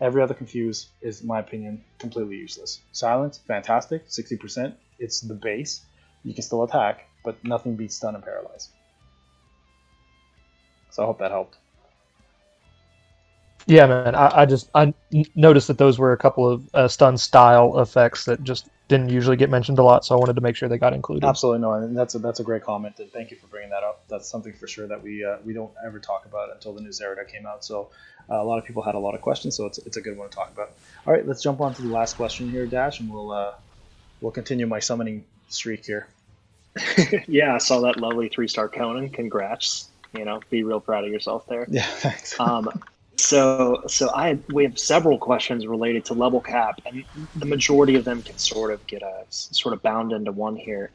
Every other confuse is, in my opinion, completely useless. Silence, fantastic, 60%. It's the base. You can still attack, but nothing beats stun and paralyze. So I hope that helped. Yeah, man. I noticed that those were a couple of stun style effects that just didn't usually get mentioned a lot, so I wanted to make sure they got included. Absolutely no, and that's a great comment, and thank you for bringing that up. That's something for sure that we don't ever talk about until the new Zerida came out. So a lot of people had a lot of questions, so it's a good one to talk about. All right, let's jump on to the last question here, Dash, and we'll continue my summoning streak here. Yeah, I saw that lovely 3-star Conan. Congrats. Be real proud of yourself there. Yeah, thanks. So we have several questions related to level cap, and the majority of them can sort of get bound into one here.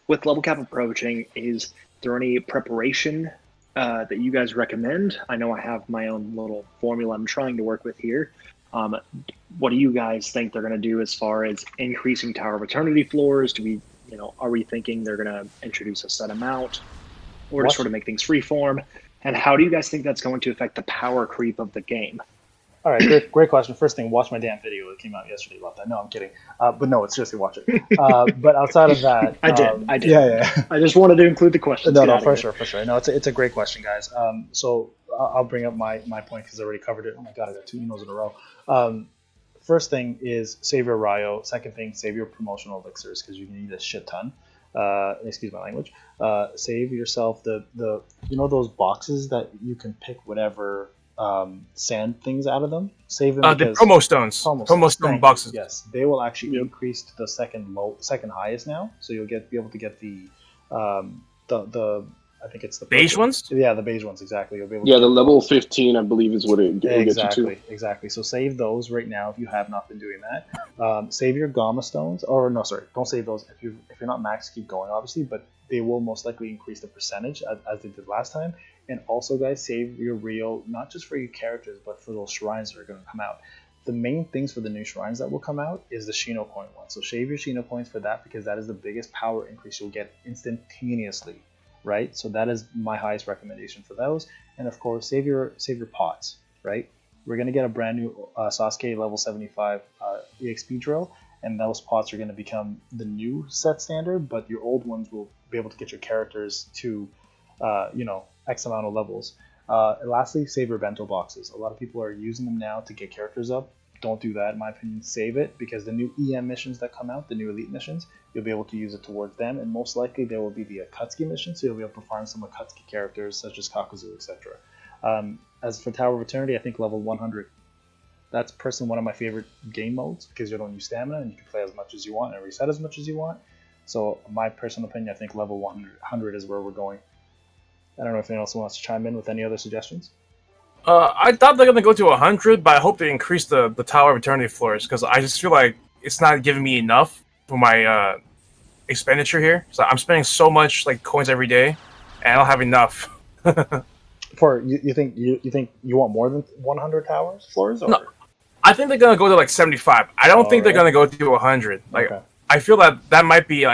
With level cap approaching, is there any preparation that you guys recommend? I know I have my own little formula I'm trying to work with here. What do you guys think they're going to do as far as increasing Tower of Eternity floors? Are we thinking they're going to introduce a set amount, or to sort of make things freeform? And how do you guys think that's going to affect the power creep of the game? All right, great question. First thing, watch my damn video that came out yesterday about that. No, I'm kidding. But no, seriously, watch it. But outside of that, I did. Yeah. I just wanted to include the question. No, for sure. No, it's a great question, guys. So I'll bring up my point because I already covered it. Oh my god, I got 2 emails in a row. First thing is save your Ryo. Second thing, save your promotional elixirs because you need a shit ton. Excuse my language. Save yourself the those boxes that you can pick whatever sand things out of them. Save them. The promo stones. Promo stone boxes. Yes, they will actually increase to the second highest now. So you'll be able to get the I think it's the beige ones. Yeah, the beige ones exactly. You'll be able the level 15, I believe, is what it gets you to. Exactly. So save those right now if you have not been doing that. Save your Gamma stones, or no, sorry, don't save those if you're not max. Keep going, obviously, but they will most likely increase the percentage as they did last time. And also, guys, save your Rio not just for your characters, but for those shrines that are going to come out. The main things for the new shrines that will come out is the Shino coin one. So save your Shino coins for that because that is the biggest power increase you'll get instantaneously. Right, so that is my highest recommendation for those, and of course, save your pots. Right, we're gonna get a brand new Sasuke level 75 EXP drill, and those pots are gonna become the new set standard. But your old ones will be able to get your characters to, X amount of levels. And lastly, save your bento boxes. A lot of people are using them now to get characters up. Don't do that, in my opinion. Save it because the new EM missions that come out, the new elite missions, you'll be able to use it towards them, and most likely there will be the Akatsuki mission, so you'll be able to farm some Akatsuki characters such as Kakuzu, etc. As for Tower of Eternity, I think level 100. That's personally one of my favorite game modes because you don't use stamina and you can play as much as you want and reset as much as you want. So my personal opinion, I think level 100 is where we're going. I don't know if anyone else wants to chime in with any other suggestions. I thought they're gonna go to 100, but I hope they increase the Tower of Eternity floors because I just feel like it's not giving me enough for my expenditure here. So I'm spending so much coins every day, and I don't have enough. For you think you want more than 100 towers floors? Or? No, I think they're gonna go to 75. I don't think they're gonna go to 100. Okay. I feel that might be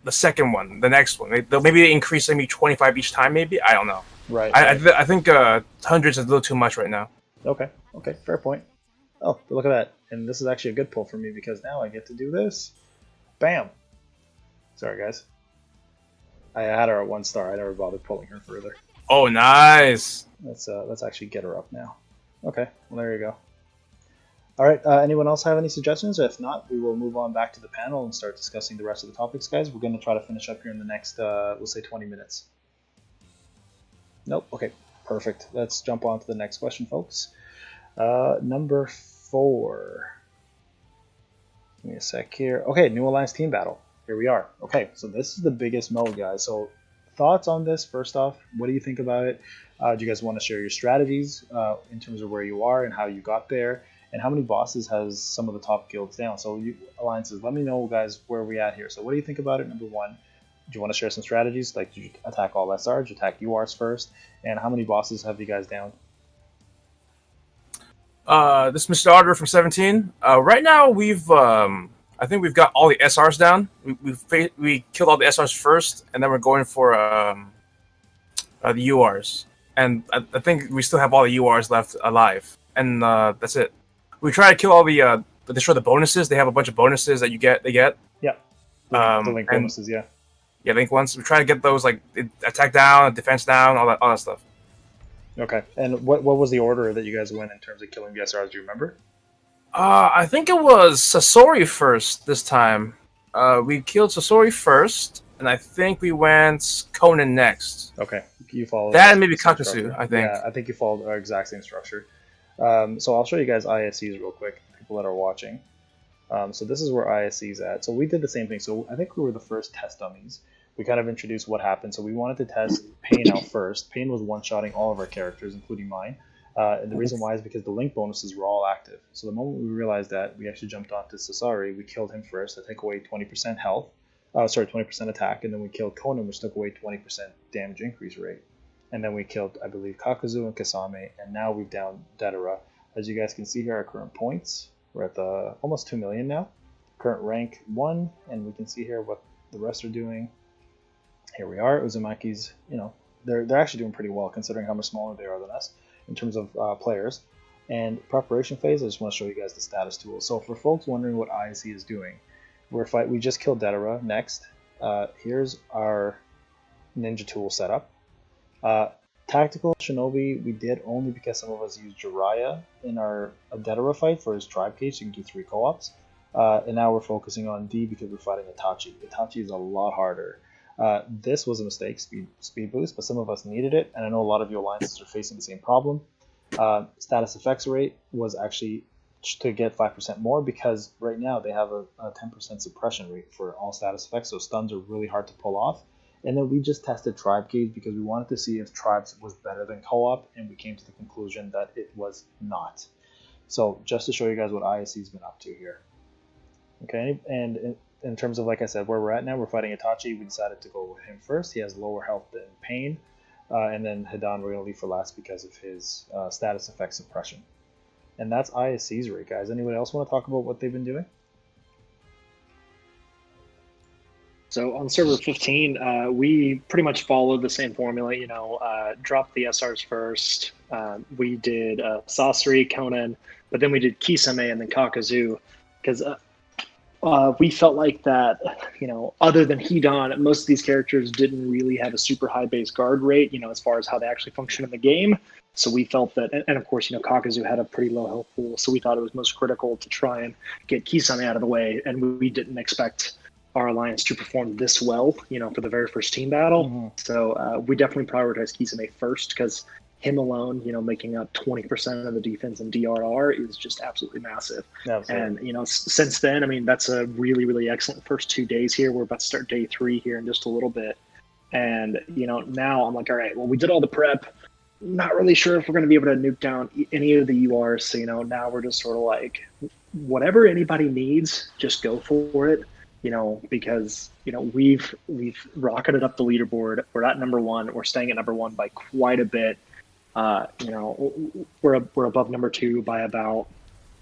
the second one, the next one. Maybe they increase maybe 25 each time. Maybe I don't know. Right. I think 100 is a little too much right now. Okay, fair point. Oh, but look at that. And this is actually a good pull for me because now I get to do this. Bam. Sorry, guys. I had her at 1 star. I never bothered pulling her further. Oh, nice. Let's actually get her up now. Okay, well, there you go. All right, anyone else have any suggestions? If not, we will move on back to the panel and start discussing the rest of the topics, guys. We're going to try to finish up here in the next, we'll say 20 minutes. Nope. Okay, perfect. Let's jump on to the next question, folks. Number 4. Give me a sec here. Okay, New Alliance team battle. Here we are. Okay, so this is the biggest mode, guys. So thoughts on this, first off? What do you think about it? Do you guys want to share your strategies in terms of where you are and how you got there? And how many bosses has some of the top guilds down? So alliances, let me know, guys, where we at here. So what do you think about it, number 1? Do you want to share some strategies? Did you attack all SRs? Did you attack URs first? And how many bosses have you guys down? This is Mr. Arter from 17. Right now, I think we've got all the SRs down. We killed all the SRs first, and then we're going for the URs. And I think we still have all the URs left alive, and that's it. We try to kill all the destroy the bonuses. They have a bunch of bonuses that they get. Yeah. The link bonuses, yeah. Yeah, link ones. We try to get those, like attack down, defense down, all that stuff. Okay. And what was the order that you guys went in terms of killing the SRs? Do you remember? I think it was Sasori first this time. We killed Sasori first, and I think we went Conan next. Okay. You followed that, and maybe Kakasu, I think. Yeah, I think you followed our exact same structure. So I'll show you guys ISCs real quick, people that are watching. So this is where ISC's at. So we did the same thing. So I think we were the first test dummies. We kind of introduced what happened. So we wanted to test Pain out first. Pain was one-shotting all of our characters, including mine. And the reason why is because the link bonuses were all active. So the moment we realized that, we actually jumped onto Sasori. We killed him first to take away 20% health. 20% attack. And then we killed Conan, which took away 20% damage increase rate. And then we killed, I believe, Kakazu and Kasame. And now we've downed Dedera. As you guys can see here, our current points. We're at almost 2 million now. Current rank 1. And we can see here what the rest are doing. Here we are. Uzumaki's, they're actually doing pretty well considering how much smaller they are than us in terms of players. And preparation phase, I just want to show you guys the status tool. So for folks wondering what ISC is doing, we just killed Dedera. Next, here's our ninja tool setup. Tactical Shinobi we did only because some of us used Jiraiya in our Dedera fight for his tribe cage, so you can do 3 co-ops. And now we're focusing on D because we're fighting Itachi. Itachi is a lot harder. This was a mistake, speed boost, but some of us needed it, and I know a lot of your alliances are facing the same problem. Status effects rate was actually to get 5% more because right now they have a 10% suppression rate for all status effects, so stuns are really hard to pull off. And then we just tested Tribe Cage because we wanted to see if Tribes was better than co-op, and we came to the conclusion that it was not. So just to show you guys what ISC's been up to here. Okay, and in terms of, like I said, where we're at now, we're fighting Itachi. We decided to go with him first. He has lower health than Pain. And then Hidan we're going to leave for last because of his status effect suppression. And that's ISC's rate, guys. Anyone else want to talk about what they've been doing? So on server 15, we pretty much followed the same formula, dropped the SRs first. We did Sasori, Conan, but then we did Kisame and then Kakazu because we felt like that, other than Hidan, most of these characters didn't really have a super high base guard rate, as far as how they actually function in the game. So we felt that, and of course, Kakazu had a pretty low health pool, so we thought it was most critical to try and get Kisame out of the way, and we didn't expect our alliance to perform this well, for the very first team battle. Mm-hmm. So we definitely prioritized Kisame first because him alone, making up 20% of the defense in DRR is just absolutely massive. Absolutely. And, since then, that's a really, really excellent first 2 days here. We're about to start day 3 here in just a little bit. And, now I'm like, all right, well, we did all the prep. Not really sure if we're going to be able to nuke down any of the URs. So, now we're just sort of like, whatever anybody needs, just go for it. Because, we've rocketed up the leaderboard. We're at number 1. We're staying at number 1 by quite a bit. We're above number 2 by about,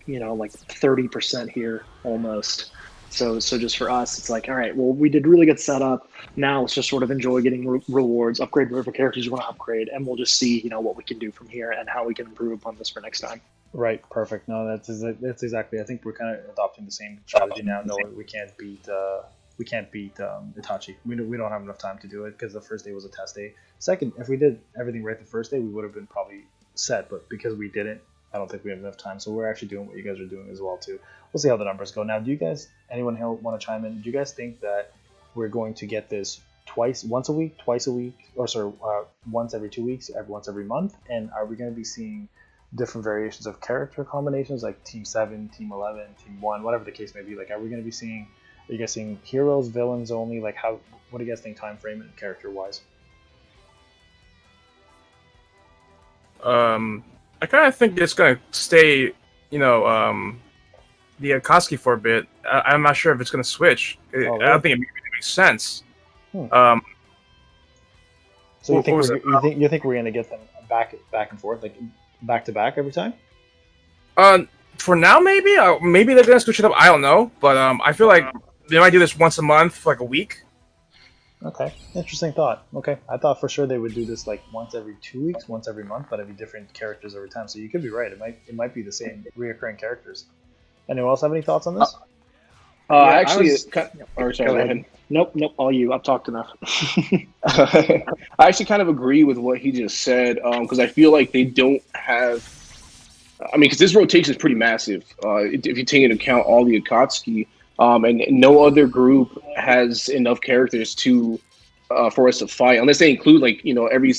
like 30% here almost. So just for us, it's like, all right, well, we did really good setup. Now let's just sort of enjoy getting rewards, upgrade whatever characters you want to upgrade, and we'll just see, what we can do from here and how we can improve upon this for next time. Right, perfect. No, that's exactly. I think we're kind of adopting the same strategy now. No, we can't beat Itachi. We don't have enough time to do it because the first day was a test day. Second, if we did everything right the first day, we would have been probably set. But because we didn't, I don't think we have enough time. So we're actually doing what you guys are doing as well too. We'll see how the numbers go. Now, do you guys, anyone here want to chime in? Do you guys think that we're going to get this once a week, twice a week, or sorry, once every 2 weeks, once every month? And are we going to be seeing different variations of character combinations like Team 7, Team 11, Team 1, whatever the case may be? Like, are we going to be seeing, are you guys seeing heroes, villains only? Like, what do you guys think time frame and character wise? I kind of think it's going to stay, the Akatsuki for a bit. I'm not sure if it's going to switch. Really? I don't think it makes sense. So you think we're going to get them back and forth, like back to back every time? For now, maybe they're gonna switch it up. I don't know, but I feel like they might do this once a month for like a week. Okay, interesting thought. Okay, I thought for sure they would do this like once every 2 weeks, once every month, but it'd be different characters every time. So you could be right. It might be the same reoccurring characters. Anyone else have any thoughts on this? Actually, Go sorry, go ahead. Nope, all you. I've talked enough. I actually kind of agree with what he just said because I feel like they don't have. I mean, because this rotation is pretty massive. If you take into account all the Akatsuki, and no other group has enough characters to for us to fight, unless they include every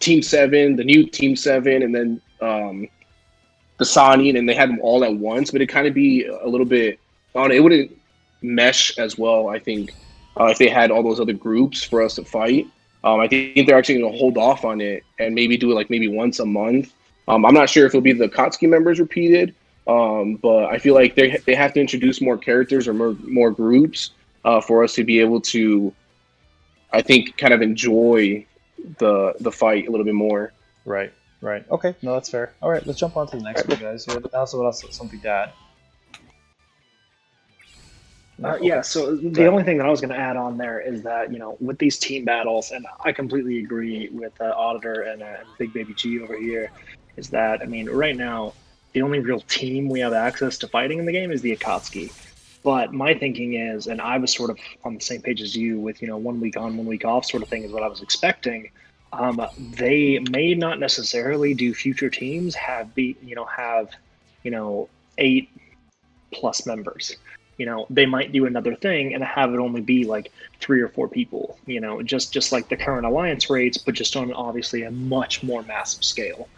Team 7, the new Team 7, and then the Sani, and they had them all at once. But it kind of be a little bit. It wouldn't mesh as well, I think, if they had all those other groups for us to fight. I think they're actually going to hold off on it and maybe do it like maybe once a month. I'm not sure if it'll be the Akatsuki members repeated, but I feel like they have to introduce more characters or more groups for us to be able to, I think, kind of enjoy the fight a little bit more. Right. Okay, no, that's fair. All right, let's jump on to the next one, guys. What else? Something to add? Yeah, so the only thing that I was going to add on there is that, with these team battles, and I completely agree with Auditor and Big Baby G over here, is that, I mean, right now, the only real team we have access to fighting in the game is the Akatsuki. But my thinking is, and I was sort of on the same page as you with, 1 week on, 1 week off sort of thing is what I was expecting. They may not necessarily do future teams have 8 plus members. They might do another thing and have it only be like 3 or 4 people, just like the current alliance rates, but just on obviously a much more massive scale,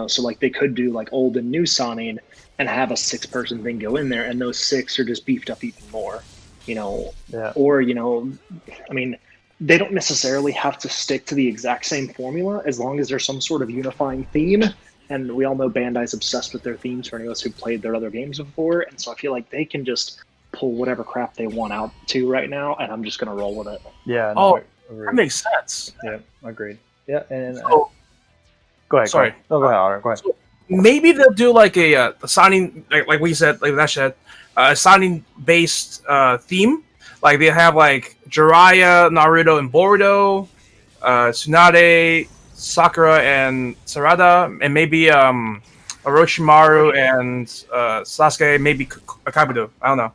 so like they could do like old and new Sonic and have a 6-person thing go in there, and those 6 are just beefed up even more, Yeah. or, I mean, they don't necessarily have to stick to the exact same formula as long as there's some sort of unifying theme. And we all know Bandai's obsessed with their themes for any of us who played their other games before. And so I feel like they can just pull whatever crap they want out to right now, and I'm just going to roll with it. Yeah. No, That makes sense. Yeah, agreed. Yeah, and So, go ahead. sorry. Go ahead, Oliver. Go ahead. So maybe they'll do like a signing, like we said, like that said, a signing based theme. Like they have like Jiraiya, Naruto, and Boruto, Tsunade, Sakura, and Sarada, and maybe Orochimaru and Sasuke, maybe Kabuto. I don't know.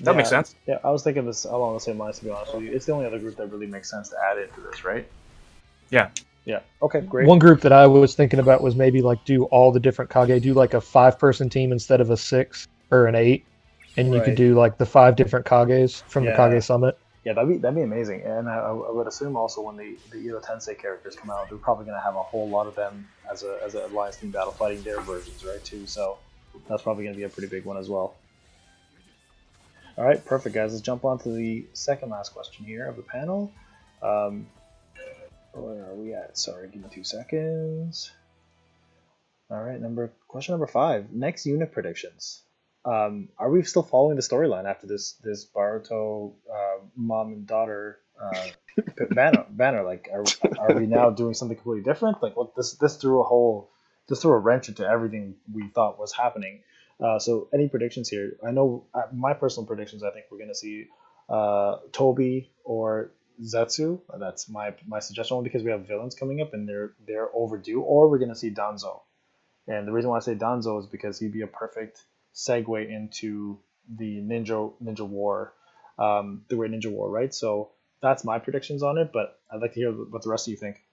That makes sense. Yeah, I was thinking this along the same lines, to be honest with you. It's the only other group that really makes sense to add into this, right? Yeah. Okay, great. One group that I was thinking about was maybe like do all the different Kage, do like a 5-person team instead of a 6 or an 8, and you could do like the 5 different Kages from the Kage Summit. Yeah, that'd be amazing. And I would assume also when the Iro Tensei characters come out, they're probably going to have a whole lot of them as a alliance team battle fighting their versions, right? Too. So that's probably going to be a pretty big one as well. All right, perfect, guys. Let's jump on to the second last question here of the panel. Where are we at? Sorry, give me 2 seconds. All right, question number 5. Next unit predictions. Are we still following the storyline after this Boruto mom and daughter banner? Like, are we now doing something completely different? Like, what this threw a wrench into everything we thought was happening. So, any predictions here? I know my personal predictions. I think we're gonna see Toby or Zetsu. That's my suggestion, only because we have villains coming up and they're overdue. Or we're gonna see Danzo. And the reason why I say Danzo is because he'd be a perfect segue into the Ninja War, the Great Ninja War, right? So that's my predictions on it, but I'd like to hear what the rest of you think.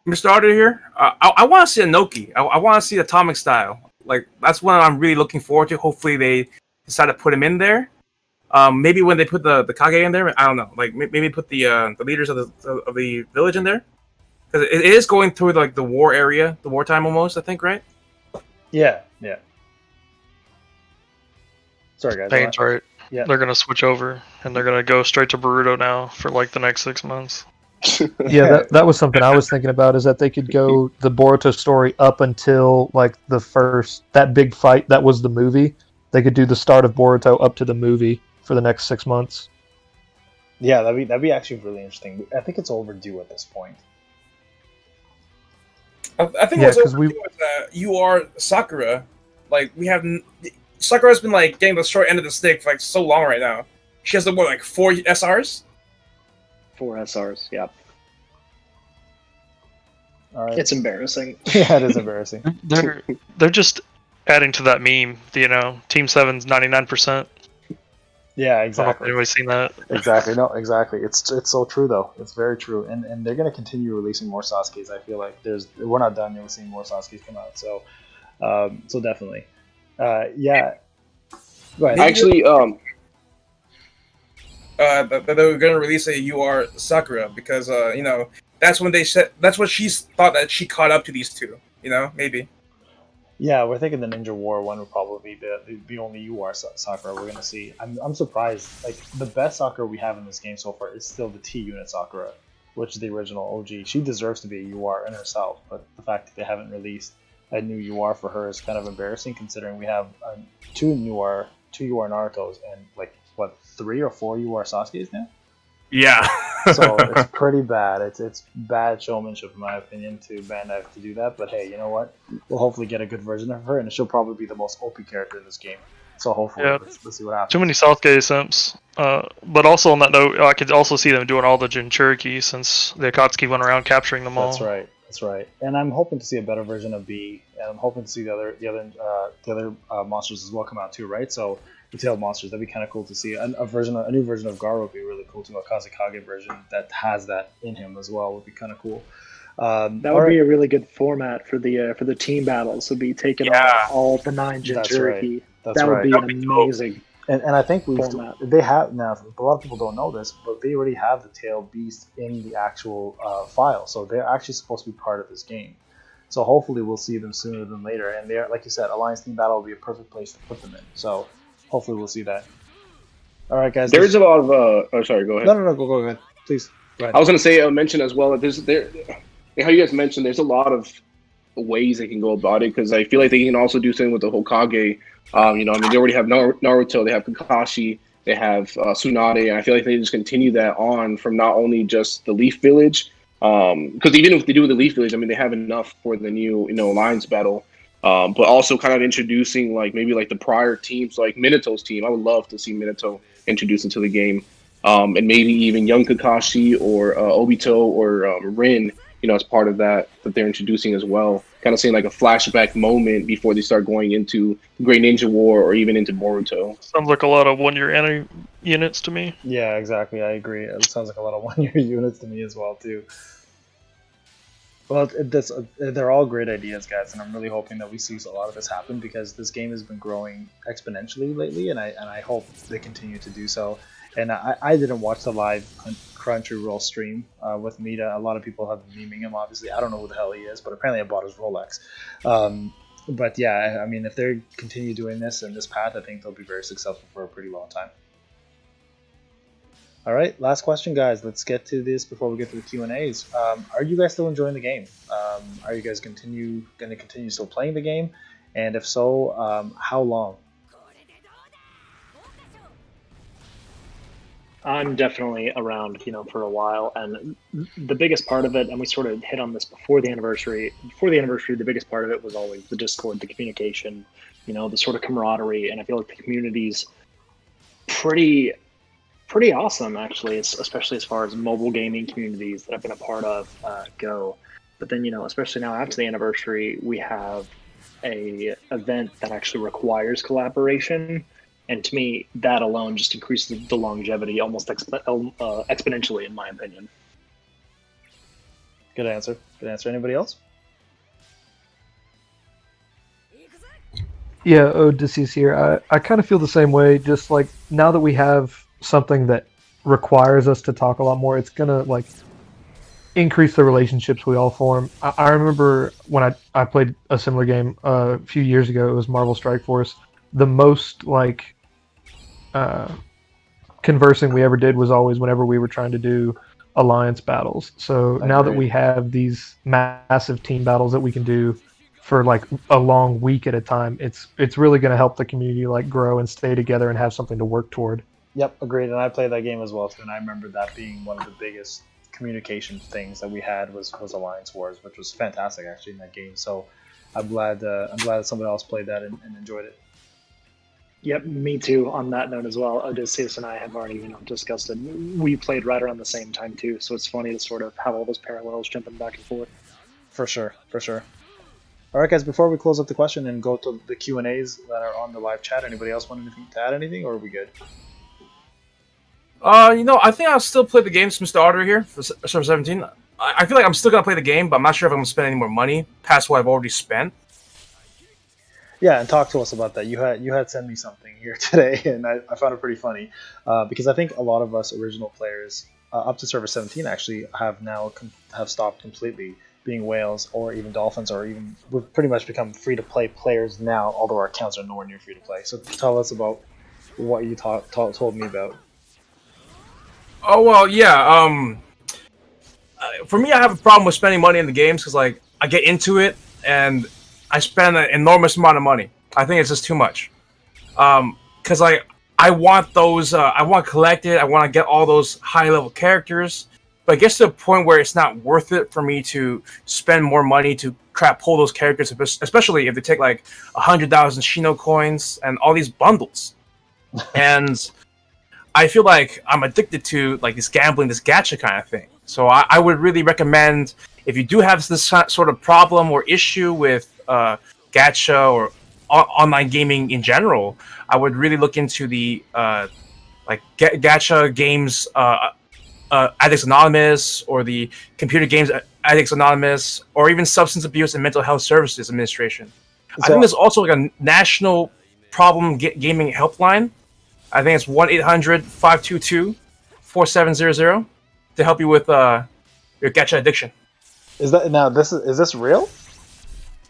Mr. Arter here. I want to see Inoki. I want to see Atomic Style. Like that's what I'm really looking forward to. Hopefully they decide to put him in there. Maybe when they put the Kage in there, I don't know. Like maybe put the leaders of the village in there, because it is going through like the war area, the wartime almost. I think, right? Yeah. Sorry, guys. Pain's right. Yeah. They're gonna switch over and they're gonna go straight to Boruto now for like the next 6 months. Yeah, that was something I was thinking about, is that they could go the Boruto story up until like that big fight that was the movie. They could do the start of Boruto up to the movie for the next 6 months. Yeah, that'd be actually really interesting. I think it's overdue at this point. I think Yeah, what's 'cause overrated was you are Sakura. Like we have Sakura's been like getting the short end of the stick for like so long right now. She has like 4 SRs. 4 SRs. Yeah, All right. it's embarrassing. Yeah, it is embarrassing. They're just adding to that meme. You know, Team 7's 99%. Yeah, exactly. Anybody seen that? Exactly. No, exactly. It's so true though. It's very true. And they're gonna continue releasing more Sasuke's. I feel like we're not done. You'll see more Sasuke's come out. So so definitely. Yeah. Go ahead. Actually, That they were gonna release a UR Sakura because that's when that's what she thought that she caught up to these two. Maybe. Yeah, we're thinking the Ninja War one would probably be the only UR Sakura we're gonna see. I'm surprised. Like the best Sakura we have in this game so far is still the T Unit Sakura, which is the original OG. She deserves to be a UR in herself, but the fact that they haven't released a new UR for her is kind of embarrassing considering we have two UR Naruto's and like what 3 or 4 UR Sasuke's now. Yeah. So it's pretty bad. It's bad showmanship in my opinion to Bandai to do that. But hey, you know what? We'll hopefully get a good version of her, and she'll probably be the most OP character in this game. So hopefully, Yeah. let's see what happens. Too many Southgate simps. But also on that note, I could also see them doing all the Jinchuriki since the Akatsuki went around capturing them all. That's right. That's right. And I'm hoping to see a better version of B, and I'm hoping to see the other monsters as well come out too, right? So the tailed monsters, that'd be kind of cool to see. A new version of Garo would be really cool too. A Kazekage version that has that in him as well would be kind of cool. That would be a really good format for the team battles. Would be taking on all the 9 Jinchuriki. That's That would right. be an amazing. And I think format. they have now. A lot of people don't know this, but they already have the tailed beast in the actual file, so they're actually supposed to be part of this game. So hopefully we'll see them sooner than later. And they're, like you said, Alliance Team Battle will be a perfect place to put them in. So hopefully we'll see that. All right, guys. there's a lot of. Oh, sorry. Go ahead. No, go ahead, please. Go ahead. I was going to say, mention as well that how you guys mentioned, there's a lot of ways they can go about it because I feel like they can also do something with the Hokage. They already have Naruto, they have Kakashi, they have Tsunade, and I feel like they just continue that on from not only just the Leaf Village, because even if they do the Leaf Village, I mean, they have enough for the new, Alliance battle, but also kind of introducing maybe the prior teams, like Minato's team. I would love to see Minato introduced into the game, and maybe even young Kakashi or Obito or Rin, as part of that they're introducing as well. Kind of seeing a flashback moment before they start going into Great Ninja War or even into Boruto. Sounds like a lot of one-year anime units to me. Yeah, exactly. I agree. It sounds like a lot of one-year units to me as well, too. Well, they're all great ideas, guys, and I'm really hoping that we see a lot of this happen because this game has been growing exponentially lately, and I hope they continue to do so. And I didn't watch the live Crunchyroll stream with Mita. A lot of people have been memeing him, obviously. I don't know who the hell he is, but apparently I bought his Rolex. But yeah, I mean, if they continue doing this in this path, I think they'll be very successful for a pretty long time. All right, last question, guys. Let's get to this before we get to the Q&As. Are you guys still enjoying the game? Are you guys going to continue still playing the game? And if so, how long? I'm definitely around, for a while, and the biggest part of it, and we sort of hit on this before the anniversary. Before the anniversary, the biggest part of it was always the Discord, the communication, the sort of camaraderie, and I feel like the community's pretty awesome, actually, especially as far as mobile gaming communities that I've been a part of go. But then, especially now after the anniversary, we have a event that actually requires collaboration. And to me, that alone just increases the longevity almost exponentially, in my opinion. Good answer. Anybody else? Yeah, Odysseus here. I kind of feel the same way. Just now that we have something that requires us to talk a lot more, it's gonna increase the relationships we all form. I remember when I played a similar game a few years ago. It was Marvel Strike Force. The most conversing we ever did was always whenever we were trying to do alliance battles. So now that we have these massive team battles that we can do for a long week at a time, it's really going to help the community grow and stay together and have something to work toward. Yep, agreed. And I played that game as well too, and I remember that being one of the biggest communication things that we had was Alliance Wars, which was fantastic actually in that game. So I'm glad that someone else played that and enjoyed it. Yep, me too. On that note as well, Odysseus and I have already discussed it. We played right around the same time too, so it's funny to sort of have all those parallels jumping back and forth. For sure, for sure. All right, guys. Before we close up the question and go to the Q&As that are on the live chat, anybody else want to add anything, or are we good? I think I'll still play the games, Mr. Otter here for Server 17. I feel like I'm still gonna play the game, but I'm not sure if I'm gonna spend any more money past what I've already spent. Yeah, and talk to us about that. You had sent me something here today, and I found it pretty funny because I think a lot of us original players up to Server 17 actually have now have stopped completely being whales or even dolphins, or even we've pretty much become free to play players now, although our accounts are nowhere near free to play. So tell us about what you told me about. Oh well, yeah. For me, I have a problem with spending money in the games because like I get into it and I spend an enormous amount of money. I think it's just too much. Because like I want those, I want to collect it. I want to get all those high level characters. But it gets to a point where it's not worth it for me to spend more money to pull those characters, especially if they take like 100,000 Shino coins and all these bundles. And I feel like I'm addicted to like this gambling, this gacha kind of thing. So I would really recommend, if you do have this sort of problem or issue with gacha or online gaming in general, I would really look into the gacha games, Addicts Anonymous, or the Computer Games Addicts Anonymous, or even Substance Abuse and Mental Health Services Administration. I think there's also like a national problem gaming helpline. I think it's 1-800-522-4700 to help you with your gacha addiction. Is this real?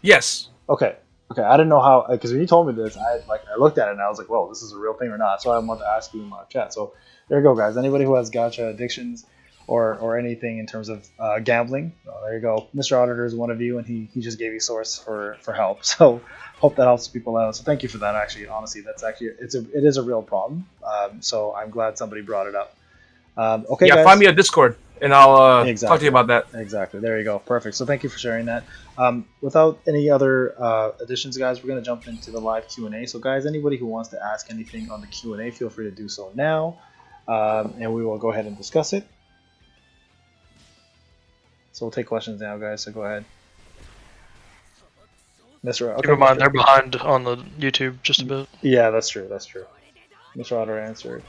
Yes. Okay. I didn't know how, because when you told me this, I looked at it and I was like, "Whoa, this is a real thing or not?" So I wanted to ask you in my chat. So there you go, guys. Anybody who has gacha addictions or anything in terms of gambling, well, there you go. Mr. Auditor is one of you, and he just gave you source for help. So hope that helps people out. So thank you for that. Actually, honestly, it is a real problem. So I'm glad somebody brought it up. Okay, yeah, guys. Find me a Discord, and I'll talk to you about that. Exactly. There you go. Perfect. So thank you for sharing that. Without any other additions, guys, we're going to jump into the live Q&A. So, guys, anybody who wants to ask anything on the Q&A, feel free to do so now, and we will go ahead and discuss it. So we'll take questions now, guys. So go ahead. Mr. Keep in mind, they're behind on the YouTube just a bit. Yeah, that's true. Mr. Otter answered.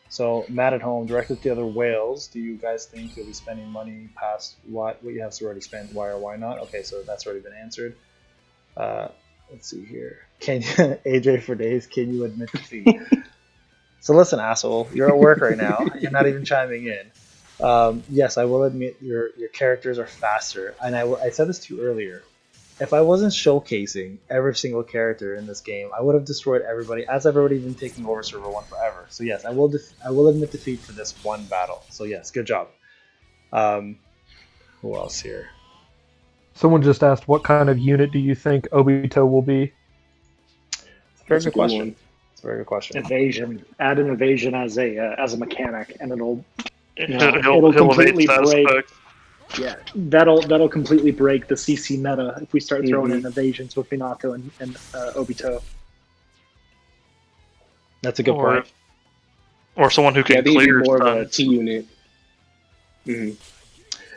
So, Matt at home, directed to the other whales, do you guys think you'll be spending money past what you have already spent? Why or why not? Okay, so that's already been answered. Let's see here. AJ for days, can you admit defeat? So listen, asshole, you're at work right now. You're not even chiming in. Yes, I will admit your characters are faster. And I said this to you earlier. If I wasn't showcasing every single character in this game, I would have destroyed everybody, as I've already been taking over Server 1 forever. So yes, I will admit defeat for this one battle. So yes, good job. Who else here? Someone just asked, what kind of unit do you think Obito will be? It's a very good question. It's a very good question. Evasion. Add an evasion as a mechanic, and it'll He'll completely evade break. Yeah, that'll completely break the CC meta if we start throwing in evasions with Minato and Obito. That's a good point. Or someone who can clear more of a T unit. Mm-hmm.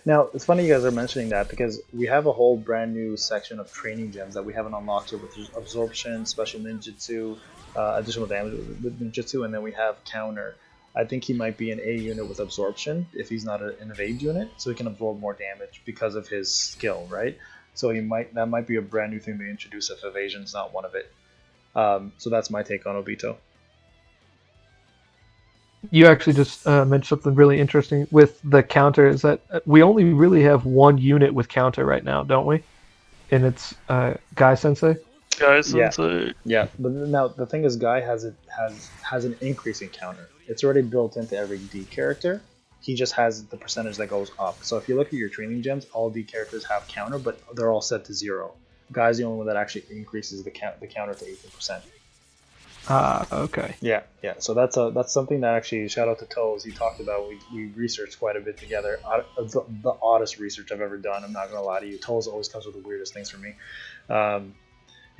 Now, it's funny you guys are mentioning that because we have a whole brand new section of training gems that we haven't unlocked yet, with absorption, special ninjutsu, additional damage with ninjutsu, and then we have counter. I think he might be an A unit with absorption if he's not an evade unit, so he can absorb more damage because of his skill, right? So that might be a brand new thing they introduce if evasion's not one of it. So that's my take on Obito. You actually just mentioned something really interesting with the counter, is that we only really have one unit with counter right now, don't we? And it's Guy Sensei. Guy Sensei. Yeah, but now the thing is, Guy has an increasing counter. It's already built into every D character. He just has the percentage that goes up. So if you look at your training gems, all D characters have counter, but they're all set to 0. Guy's the only one that actually increases the counter to 18%. Okay. Yeah, yeah. So that's something that actually shout out to Toes. He talked about. We researched quite a bit together. The oddest research I've ever done. I'm not gonna lie to you. Toes always comes with the weirdest things for me. Um,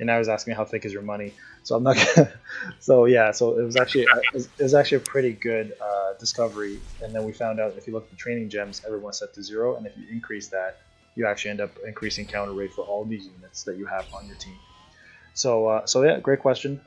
and now he's asking me how thick is your money. So I'm not gonna. So yeah. So it was actually a pretty good discovery. And then we found out if you look at the training gems, everyone's set to 0, and if you increase that, you actually end up increasing counter rate for all the units that you have on your team. So yeah, great question.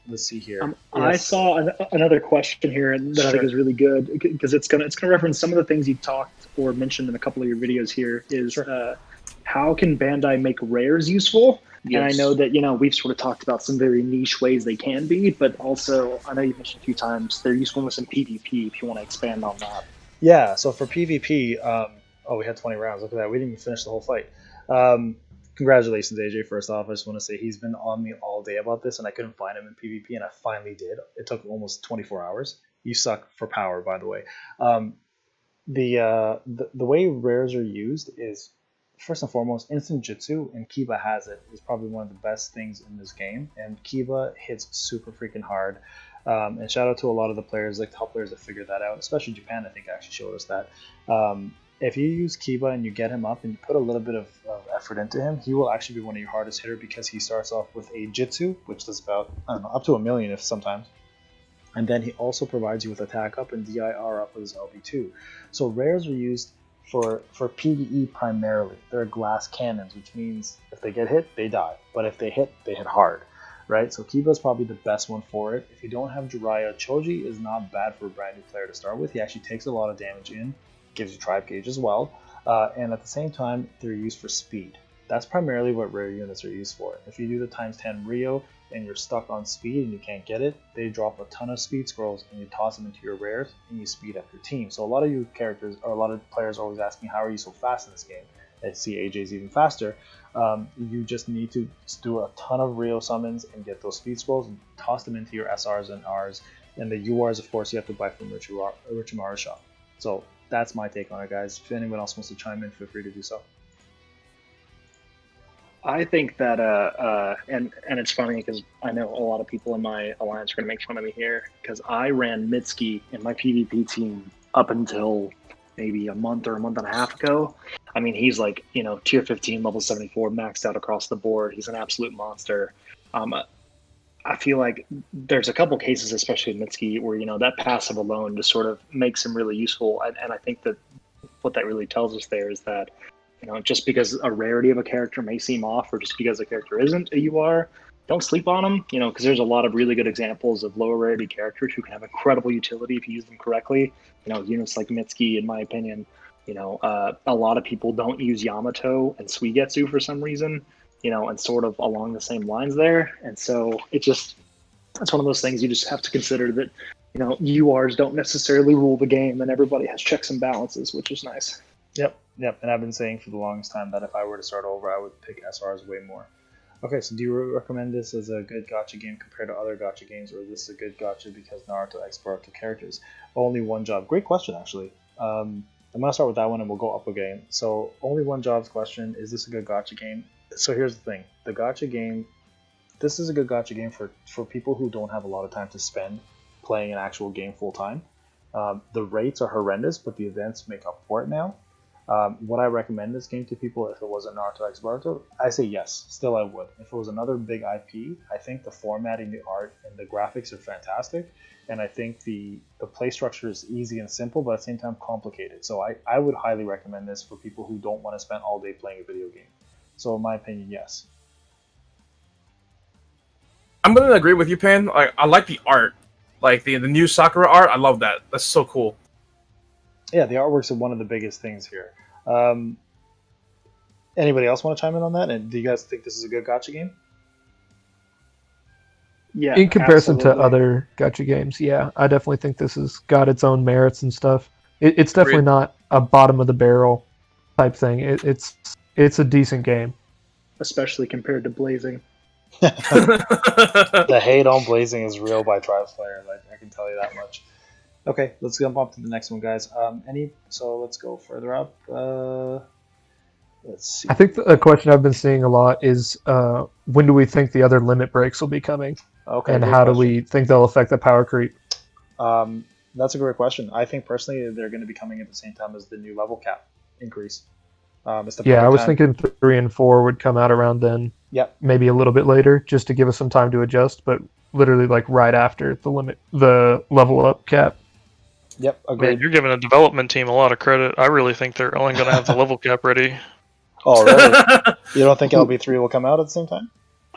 Let's see here. I Yes. saw another question here that I think Sure. is really good because it's gonna reference some of the things you talked or mentioned in a couple of your videos here. Is Sure. how can Bandai make rares useful? And I Yes. know that we've sort of talked about some very niche ways they can be, but also I know you've mentioned a few times they're useful in PvP. If you want to expand on that. Yeah. So for PvP, oh, we had 20 rounds. Look at that. We didn't even finish the whole fight. Congratulations, AJ. First off, I just want to say he's been on me all day about this, and I couldn't find him in PvP, and I finally did. It took almost 24 hours. You suck for power, by the way. Um, the way rares are used is first and foremost instant jutsu, and Kiba has it, is probably one of the best things in this game, and Kiba hits super freaking hard. And shout out to a lot of the players, like top players, that figured that out, especially Japan. I think actually showed us that. If you use Kiba and you get him up and you put a little bit of effort into him, he will actually be one of your hardest hitter because he starts off with a Jitsu, which does about, I don't know, up to 1,000,000 if sometimes. And then he also provides you with attack up and DIR up with his LB2. So rares are used for PvE primarily. They're glass cannons, which means if they get hit, they die. But if they hit hard, right? So Kiba is probably the best one for it. If you don't have Jiraiya, Choji is not bad for a brand new player to start with. He actually takes a lot of damage in, gives you tribe gauge as well, and at the same time, they're used for speed. That's primarily what rare units are used for. If you do the times 10 Rio and you're stuck on speed and you can't get it, they drop a ton of speed scrolls and you toss them into your rares and you speed up your team. So a lot of you characters, or a lot of players always ask me, how are you so fast in this game? And see AJ's even faster. You just need to do a ton of Rio summons and get those speed scrolls and toss them into your SRs and Rs. And the URs, of course, you have to buy from Richimaru's shop. So that's my take on it, guys. If anyone else wants to chime in, feel free to do so. I think that and it's funny because I know a lot of people in my alliance are going to make fun of me here because I ran Mitsuki in my PvP team up until maybe a month or a month and a half ago. I mean, he's like tier 15, level 74, maxed out across the board. He's an absolute monster. I feel like there's a couple cases, especially in Mitsuki, where that passive alone just sort of makes him really useful. And I think that what that really tells us there is that just because a rarity of a character may seem off, or just because a character isn't a UR, don't sleep on them. Because there's a lot of really good examples of lower rarity characters who can have incredible utility if you use them correctly. Units like Mitsuki, in my opinion. A lot of people don't use Yamato and Suigetsu for some reason. And sort of along the same lines there. And so it's one of those things you just have to consider that, URs don't necessarily rule the game and everybody has checks and balances, which is nice. Yep. And I've been saying for the longest time that if I were to start over, I would pick SRs way more. Okay, so do you recommend this as a good gacha game compared to other gacha games, or is this a good gacha because Naruto X Boruto characters? Only one job. Great question, actually. I'm going to start with that one and we'll go up again. So, only one job's question, is this a good gacha game? So here's the thing. The gacha game, this is a good gacha game for people who don't have a lot of time to spend playing an actual game full time. The rates are horrendous, but the events make up for it now. Would I recommend this game to people if it wasn't Naruto X Boruto? I say yes. Still, I would. If it was another big IP, I think the formatting, the art, and the graphics are fantastic. And I think the play structure is easy and simple, but at the same time complicated. So I would highly recommend this for people who don't want to spend all day playing a video game. So in my opinion, yes. I'm gonna agree with you, Pan. I like the art, like the new Sakura art. I love that. That's so cool. Yeah, the artworks are one of the biggest things here. Anybody else want to chime in on that? And do you guys think this is a good gacha game? Yeah, in comparison absolutely. to other gacha games, yeah, I definitely think this has got its own merits and stuff. It's definitely not a bottom of the barrel type thing. It's a decent game, especially compared to Blazing. The hate on Blazing is real by Tribes players. I can tell you that much. Okay, let's jump up to the next one, guys. So let's go further up. Let's see. I think a question I've been seeing a lot is when do we think the other limit breaks will be coming, Okay, and great how do question. we think they'll affect the power creep? That's a great question. I think personally they're going to be coming at the same time as the new level cap increase. It's the Yeah, I perfect was time. thinking 3 and 4 would come out around then, Yep. maybe a little bit later, just to give us some time to adjust, but literally like right after the level up cap. Yep. Man, Agreed. you're giving a development team a lot of credit. I really think they're only going to have the level cap ready. Oh, really? You don't think LB3 will come out at the same time?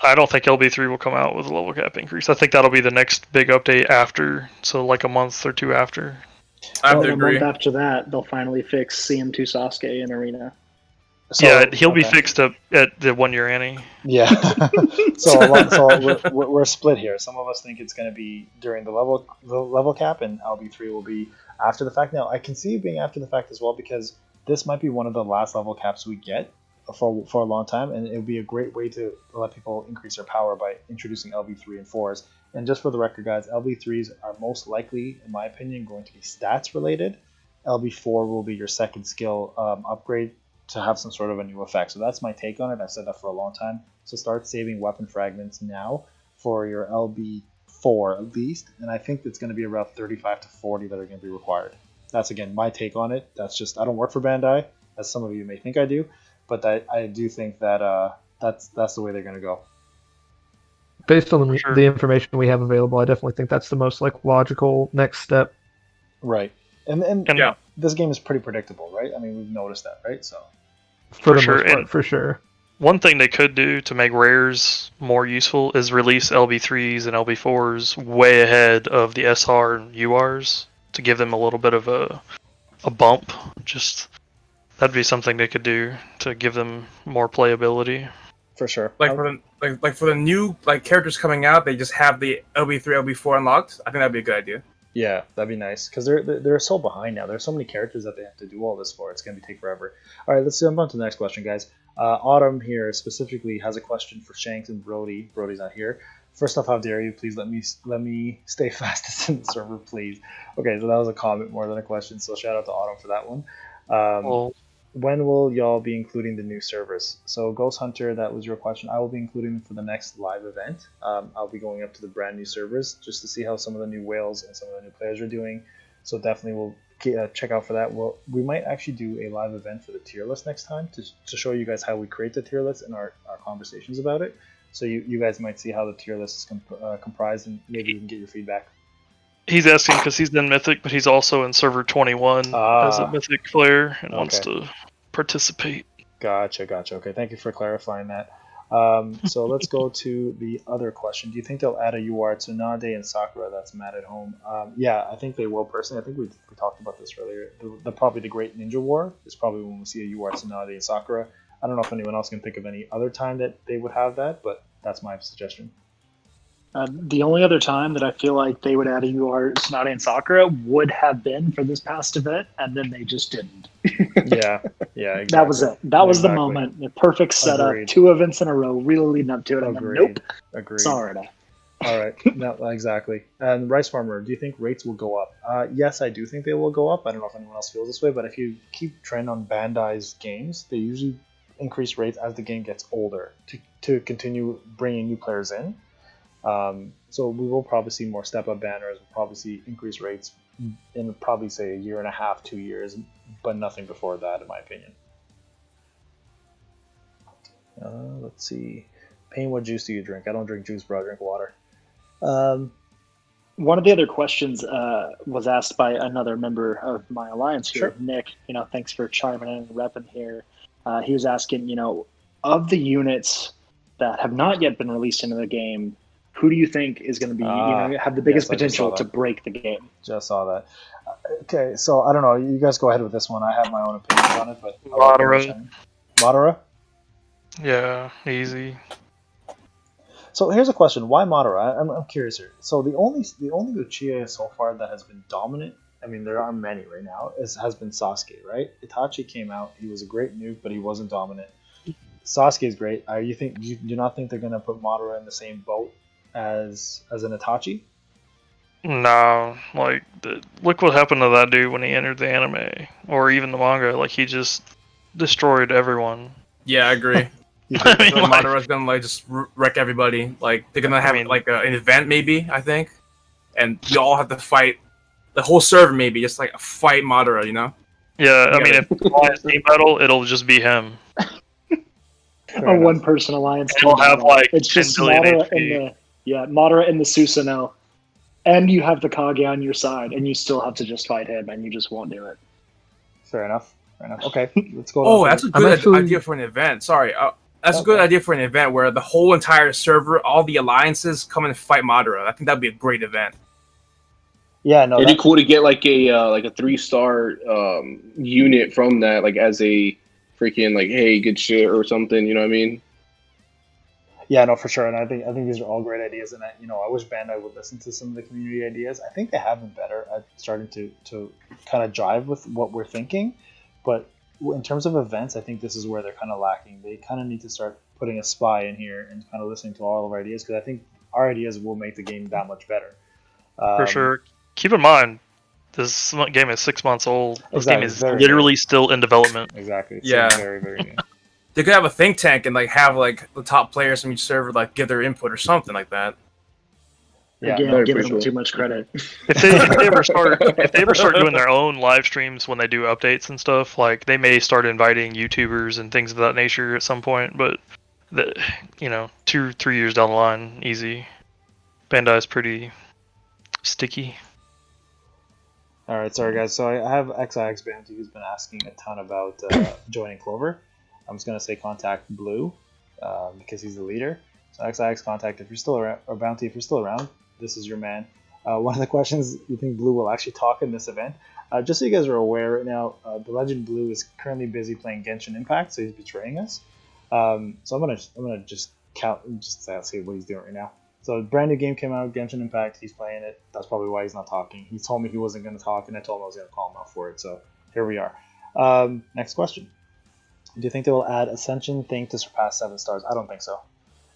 I don't think LB3 will come out with a level cap increase. I think that'll be the next big update after, so like a month or two after. I have And to a agree. month after that, they'll finally fix CM2 Sasuke in Arena. So, Yeah, he'll be okay. fixed up at the 1 year ante. Yeah. so we're split here. Some of us think it's going to be during the level cap, and LB3 will be after the fact. Now, I can see it being after the fact as well because this might be one of the last level caps we get for a long time, and it would be a great way to let people increase their power by introducing LB3 and 4s. And just for the record, guys, LB3s are most likely, in my opinion, going to be stats related. LB4 will be your second skill upgrade to have some sort of a new effect. So that's my take on it. I've said that for a long time. So start saving weapon fragments now for your LB4 at least, and I think it's going to be around 35 to 40 that are going to be required. That's again my take on it. That's just I don't work for Bandai, as some of you may think I do, but I do think that that's the way they're going to go. Based on Sure. the information we have available, I definitely think that's the most like logical next step. Right, and Yeah. this game is pretty predictable, right? I mean, we've noticed that, right? So For the sure, most part, and- for sure. One thing they could do to make rares more useful is release LB3s and LB4s way ahead of the SR and URs to give them a little bit of a bump. Just that'd be something they could do to give them more playability. for sure, Like for the new like characters coming out, they just have the LB3, LB4 unlocked. I think that'd be a good idea. yeah, that'd be nice because they're so behind now. There's so many characters that they have to do all this for. It's gonna take forever. All right, let's jump on to the next question, guys. Autumn here specifically has a question for Shanks and Brody. Brody's not here. First off, how dare you? Please let me stay fastest in the server, please. Okay, so that was a comment more than a question. So shout out to Autumn for that one. Well, When will y'all be including the new servers? So Ghost Hunter, that was your question. I will be including them for the next live event. I'll be going up to the brand new servers just to see how some of the new whales and some of the new players are doing. So definitely we'll check out for that. We might actually do a live event for the tier list next time to show you guys how we create the tier list and our conversations about it. So you guys might see how the tier list is comprised, and maybe we can get your feedback. he's asking because he's in Mythic, but he's also in Server 21 as a Mythic player and wants to participate. Gotcha. Okay, thank you for clarifying that. So let's go to the other question. Do you think they'll add a UR to Nade and Sakura that's mad at home? Yeah, I think they will personally. I think we talked about this earlier. Probably the Great Ninja War is probably when we see a UR to Nade and Sakura. I don't know if anyone else can think of any other time that they would have that, but that's my suggestion. The only other time that I feel like they would add a UR Tsunade and Sakura would have been for this past event, and then they just didn't. Yeah, exactly. That was it. That was the Exactly. moment. The perfect setup. Agreed. 2 events in a row, really leading up to it, and then nope. Agreed. Sorry. All right, no, exactly. And Rice Farmer, do you think rates will go up? Yes, I do think they will go up. I don't know if anyone else feels this way, but if you keep trend on Bandai's games, they usually increase rates as the game gets older to continue bringing new players in. So we will probably see more step-up banners. We'll probably see increased rates in probably say a year and a half, 2 years, but nothing before that, in my opinion. Let's see. Payne, what juice do you drink? I don't drink juice, bro. I drink water. One of the other questions was asked by another member of my alliance here, Sure. Nick. Thanks for chiming in and repping here. He was asking, of the units that have not yet been released into the game, who do you think is going to be have the biggest yes, I just saw potential to that. break the game? Just saw that. Okay, so I don't know. You guys go ahead with this one. I have my own opinions on it, but Madara. Madara? Yeah, easy. So here's a question: why Madara? I'm curious here. So the only Uchiha so far that has been dominant, I mean there are many right now, has been Sasuke, right? Itachi came out, he was a great nuke, but he wasn't dominant. Sasuke is great. You do not think they're gonna put Madara in the same boat as an Itachi? No, like look what happened to that dude when he entered the anime or even the manga. Like he just destroyed everyone. Yeah, I agree. I mean, Like, like, Madara's gonna like just wreck everybody. Like they're gonna I have mean- like an event maybe, I think, and you all have to fight the whole server maybe, just like fight Madara, you know? yeah, I Yeah, mean, if it's alliance team battle, it'll just be him. Fair A enough. one-person alliance It'll team have, battle. like, it's 10 just billion Madara HP. Madara and the Susanoo, and you have the Kage on your side, and you still have to just fight him, and you just won't do it. Fair enough. Fair enough. Okay, let's go. Oh, down that's to a good actually- idea for an event. Sorry, that's a good Okay. idea for an event where the whole entire server, all the alliances, come and fight Madara. I think that'd be a great event. Yeah, no, It'd be that, cool to get like a 3-star unit from that, like as a freaking like, hey, good shit or something. You know what I mean? yeah, no, for sure. And I think these are all great ideas. And I wish Bandai would listen to some of the community ideas. I think they have been better at starting to kind of jive with what we're thinking. But in terms of events, I think this is where they're kind of lacking. They kind of need to start putting a spy in here and kind of listening to all of our ideas, because I think our ideas will make the game that much better. For sure. Keep in mind, this game is 6 months old. This Exactly, game is very literally still in development. Exactly. It's Yeah. very, very new. They could have a think tank and like have like the top players from each server like give their input or something like that. Yeah, Again, no, for giving them sure. too much credit. If they ever start doing their own live streams when they do updates and stuff, like they may start inviting YouTubers and things of that nature at some point. But 2-3 years down the line, easy. Bandai's pretty sticky. All right, sorry guys. So I have XIX Bounty who's been asking a ton about joining Clover. I'm just gonna say contact Blue because he's the leader. So XIX contact if you're still around, or Bounty if you're still around. This is your man. One of the questions: you think Blue will actually talk in this event? Just so you guys are aware, right now, the Legend Blue is currently busy playing Genshin Impact, so he's betraying us. So I'm gonna just see what he's doing right now. So a brand new game came out, Genshin Impact. He's playing it. That's probably why he's not talking. He told me he wasn't going to talk, and I told him I was going to call him out for it. So here we are. Next question. Do you think they will add Ascension thing to surpass 7 stars? I don't think so.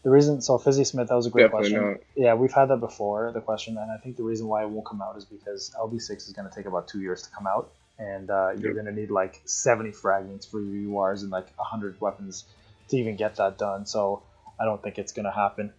The reason, so Fizzy Smith, that was a great Definitely question. not. Yeah, we've had that before, the question, and I think the reason why it won't come out is because LB6 is going to take about 2 years to come out, and you're going to need like 70 fragments for your URs and like 100 weapons to even get that done. So I don't think it's going to happen.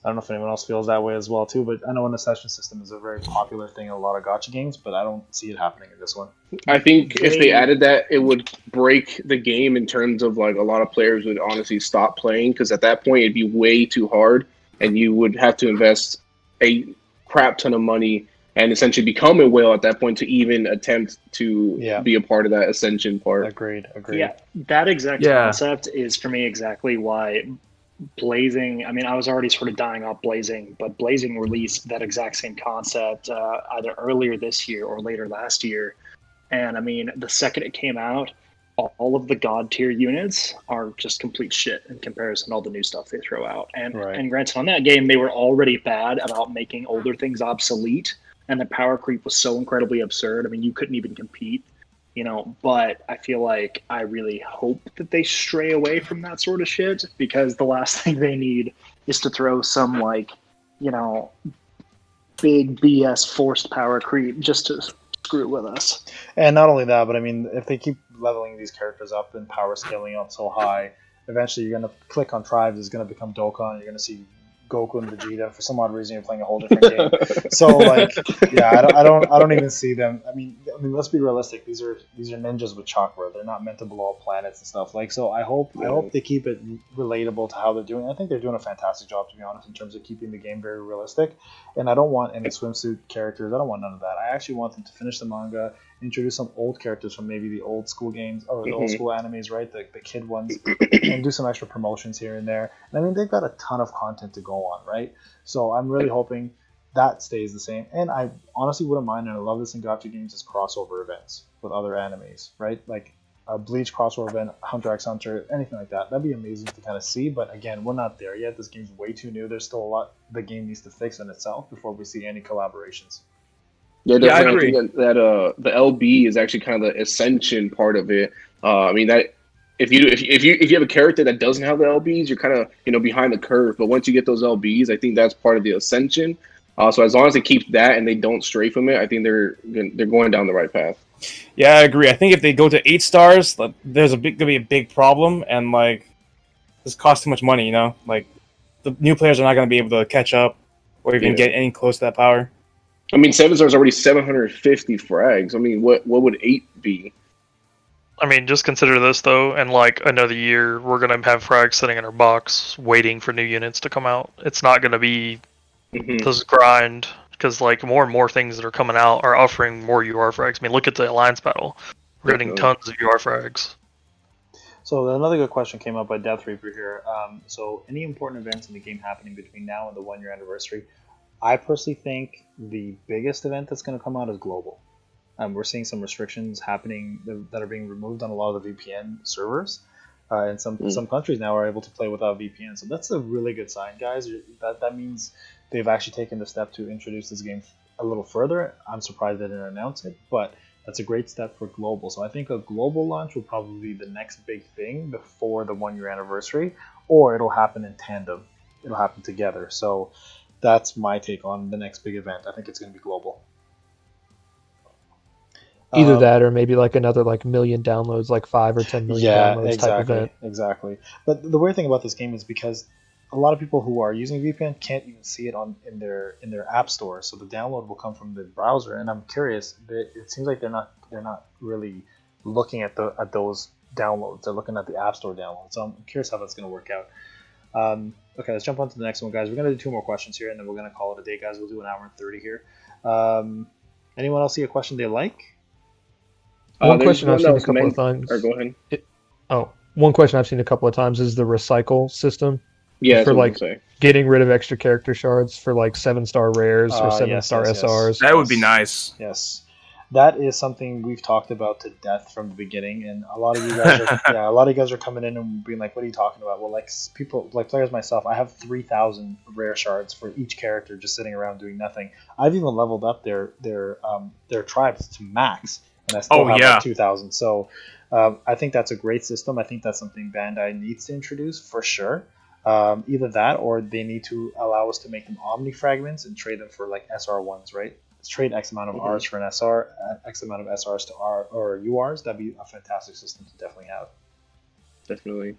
I don't know if anyone else feels that way as well too, but I know an Ascension system is a very popular thing in a lot of gacha games, but I don't see it happening in this one. I think if they added that, it would break the game in terms of like a lot of players would honestly stop playing, because at that point it'd be way too hard, and you would have to invest a crap ton of money and essentially become a whale at that point to even attempt to be a part of that Ascension part. Agreed. Yeah, that exact Yeah. concept is for me exactly why Blazing, I mean, I was already sort of dying off Blazing, but Blazing released that exact same concept either earlier this year or later last year. And I mean, the second it came out, all of the god tier units are just complete shit in comparison to all the new stuff they throw out. And and granted, on that game, they were already bad about making older things obsolete, and the power creep was so incredibly absurd. I mean, you couldn't even compete. But I feel like I really hope that they stray away from that sort of shit, because the last thing they need is to throw some big BS forced power creep just to screw with us. And not only that, but I mean, if they keep leveling these characters up and power scaling up so high, eventually you're going to click on Tribes, it's going to become Dokkan, you're going to see Goku and Vegeta. For some odd reason, you're playing a whole different game. So, I don't even see them. I mean, let's be realistic. These are ninjas with chakra. They're not meant to blow up planets and stuff. So I hope they keep it relatable to how they're doing. I think they're doing a fantastic job, to be honest, in terms of keeping the game very realistic. And I don't want any swimsuit characters. I don't want none of that. I actually want them to finish the manga, introduce some old characters from maybe the old school games or the old school animes, right? The kid ones, and do some extra promotions here and there. And I mean, they've got a ton of content to go on, right? So I'm really hoping that stays the same. And I honestly wouldn't mind, and I love this in gacha games, is crossover events with other animes, right? Like a Bleach crossover event, Hunter x Hunter, anything like that. That'd be amazing to kind of see. But again, we're not there yet. This game's way too new. There's still a lot the game needs to fix in itself before we see any collaborations. Yeah, I definitely. agree. I think that the LB is actually kind of the Ascension part of it. I mean that if you have a character that doesn't have the LBs, you're kind of behind the curve. But once you get those LBs, I think that's part of the Ascension. So as long as they keep that and they don't stray from it, I think they're going down the right path. Yeah, I agree. I think if they go to 8 stars, there's gonna be a big problem, and like this costs too much money. You know, like the new players are not gonna be able to catch up or even get any close to that power. I mean, 7 stars already 750 frags. I mean, what would 8 be? I mean, just consider this though. In like another year, we're gonna have frags sitting in our box, waiting for new units to come out. It's not gonna be this grind because like more and more things that are coming out are offering more UR frags. I mean, look at the alliance battle. We're getting tons of UR frags. So another good question came up by Death Reaper here. So any important events in the game happening between now and the 1 year anniversary? I personally think the biggest event that's going to come out is global. We're seeing some restrictions happening that are being removed on a lot of the VPN servers, and some countries now are able to play without VPN. So that's a really good sign, guys. That means they've actually taken the step to introduce this game a little further. I'm surprised they didn't announce it, but that's a great step for global. So I think a global launch will probably be the next big thing before the 1 year anniversary, or it'll happen in tandem. It'll happen together. So that's my take on the next big event. I think it's going to be global. Either that or maybe like another like million downloads, like 5 or 10 million downloads type event. Exactly. But the weird thing about this game is because a lot of people who are using VPN can't even see it in their app store, so the download will come from the browser. And I'm curious, it seems like they're not really looking at those downloads. They're looking at the app store downloads. So I'm curious how that's going to work out. Okay, let's jump on to the next one, guys. We're going to do 2 more questions here, and then we're going to call it a day, guys. We'll do an hour and 30 here. Anyone else see a question they like? One question I've seen a couple of times. Or go ahead. One question I've seen a couple of times is the recycle system. Yeah, for like getting rid of extra character shards for like 7-star rares or 7-star SRs. That would be nice. Yes, that is something we've talked about to death from the beginning, and a lot of you guys are coming in and being like, "What are you talking about?" Well, like people, like players myself, I have 3,000 rare shards for each character just sitting around doing nothing. I've even leveled up their tribes to max, and I still have like 2,000. So I think that's a great system. I think that's something Bandai needs to introduce for sure. Either that, or they need to allow us to make them omni fragments and trade them for like SR1s, right? Let's trade X amount of Rs for an SR, X amount of SRs to R or URs. That'd be a fantastic system to definitely have. Definitely.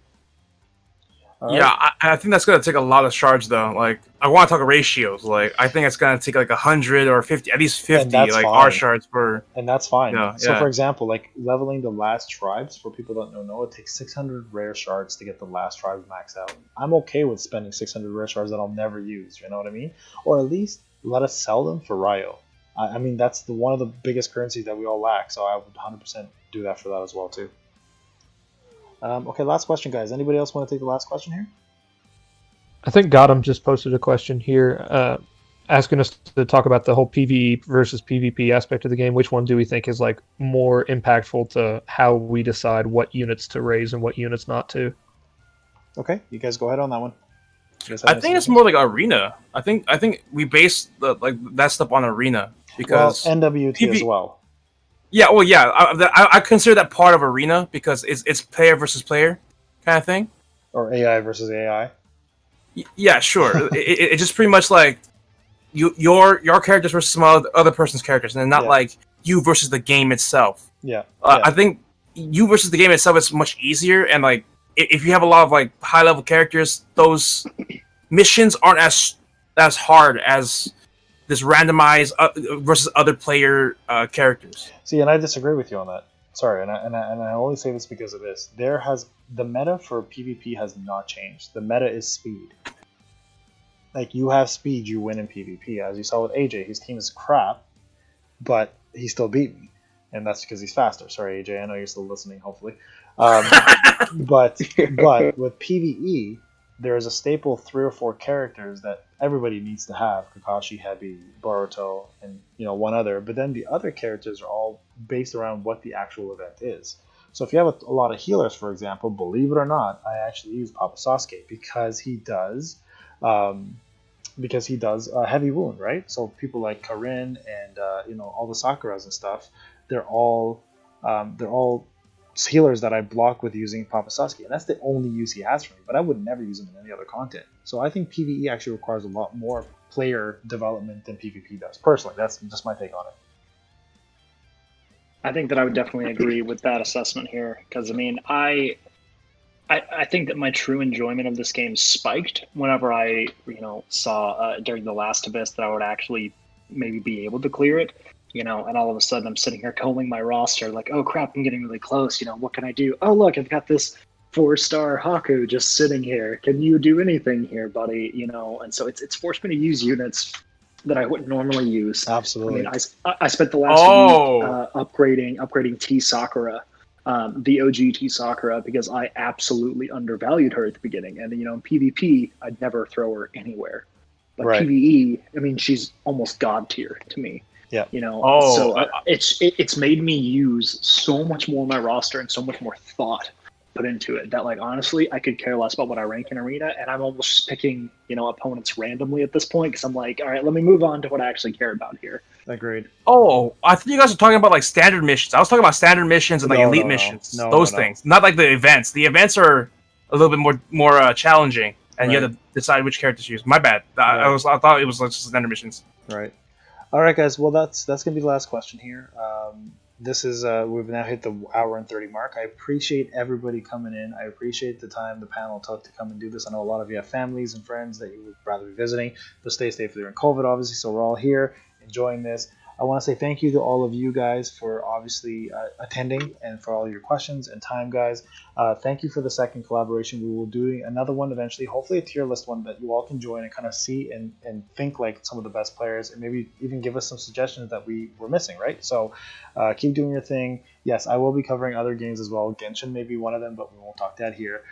Yeah, I think that's gonna take a lot of shards though. Like, I want to talk ratios. Like, I think it's gonna take like 100 or 50, at least 50, like fine. R shards per. And that's fine. Yeah, so, for example, like leveling the last tribes, for people that don't know, it takes 600 rare shards to get the last tribes maxed out. I'm okay with spending 600 rare shards that I'll never use. You know what I mean? Or at least let us sell them for Ryo. I mean, that's one of the biggest currencies that we all lack. So I would 100% do that for that as well too. Okay, last question, guys. Anybody else want to take the last question here? I think Gotham just posted a question here asking us to talk about the whole PvE versus PvP aspect of the game. Which one do we think is like more impactful to how we decide what units to raise and what units not to? Okay, you guys go ahead on that one. I think it's more like arena. I think we base that stuff on arena because NWT as well. Yeah, well, yeah, I consider that part of arena because it's player versus player kind of thing, or AI versus AI. Yeah, sure. It's just pretty much like your characters versus some other person's characters, and not like you versus the game itself. Yeah. I think you versus the game itself is much easier, and like if you have a lot of like high level characters, those missions aren't as hard as this randomized versus other player characters. See, and I disagree with you on that. Sorry, and I only say this because of this. The meta for PvP has not changed. The meta is speed. Like, you have speed, you win in PvP. As you saw with AJ, his team is crap, but he still beat me, and that's because he's faster. Sorry, AJ, I know you're still listening. Hopefully, but with PvE, there is a staple 3 or 4 characters that everybody needs to have: Kakashi, Hebi, Boruto, and one other. But then the other characters are all based around what the actual event is. So if you have a lot of healers, for example, believe it or not, I actually use Papa Sasuke because he does heavy wound, right? So people like Karin and all the Sakuras and stuff, they're all healers that I block with using Papa Sasuke, and that's the only use he has for me, but I would never use him in any other content. So I think PvE actually requires a lot more player development than PvP does. Personally, that's just my take on it. I think that I would definitely agree with that assessment here because I mean I think that my true enjoyment of this game spiked whenever I saw during The Last of Us that I would actually maybe be able to clear it, and all of a sudden I'm sitting here combing my roster like, oh crap, I'm getting really close. What can I do? Oh look, I've got this 4-star Haku just sitting here. Can you do anything here, buddy? And so it's forced me to use units that I wouldn't normally use. Absolutely. I mean, I spent the last week upgrading T Sakura, the OG T Sakura, because I absolutely undervalued her at the beginning. And in PvP, I'd never throw her anywhere. But Right. PvE, I mean, she's almost god tier to me. Yeah. It's made me use so much more of my roster and so much more thought put into it that, like, honestly, I could care less about what I rank in arena, and I'm almost just picking opponents randomly at this point because I'm like, all right, let me move on to what I actually care about here. Agreed. Oh, I thought you guys were talking about like standard missions. I was talking about standard missions and like elite missions. Those things, not like the events. The events are a little bit more challenging, and you have to decide which character to use. My bad. I thought it was like just standard missions. Right. All right, guys. Well, that's gonna be the last question here. This is we've now hit the hour and 30 mark. I appreciate everybody coming in. I appreciate the time the panel took to come and do this. I know a lot of you have families and friends that you would rather be visiting, but stay safe during COVID, obviously. So we're all here enjoying this. I want to say thank you to all of you guys for obviously attending and for all your questions and time, guys. Thank you for the second collaboration. We will do another one eventually, hopefully a tier list one that you all can join and kind of see and think like some of the best players and maybe even give us some suggestions that we were missing, right? So keep doing your thing. Yes, I will be covering other games as well. Genshin may be one of them, but we won't talk that here.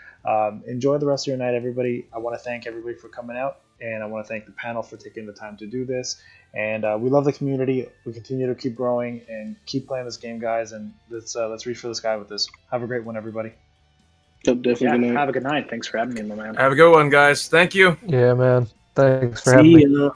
Enjoy the rest of your night, everybody. I want to thank everybody for coming out, and I want to thank the panel for taking the time to do this. And we love the community. We continue to keep growing and keep playing this game, guys. And let's reach for the sky with this. Have a great one, everybody. Definitely. Have a good night. Thanks for having me, my man. Have a good one, guys. Thank you. Yeah, man. Thanks for having me. See ya.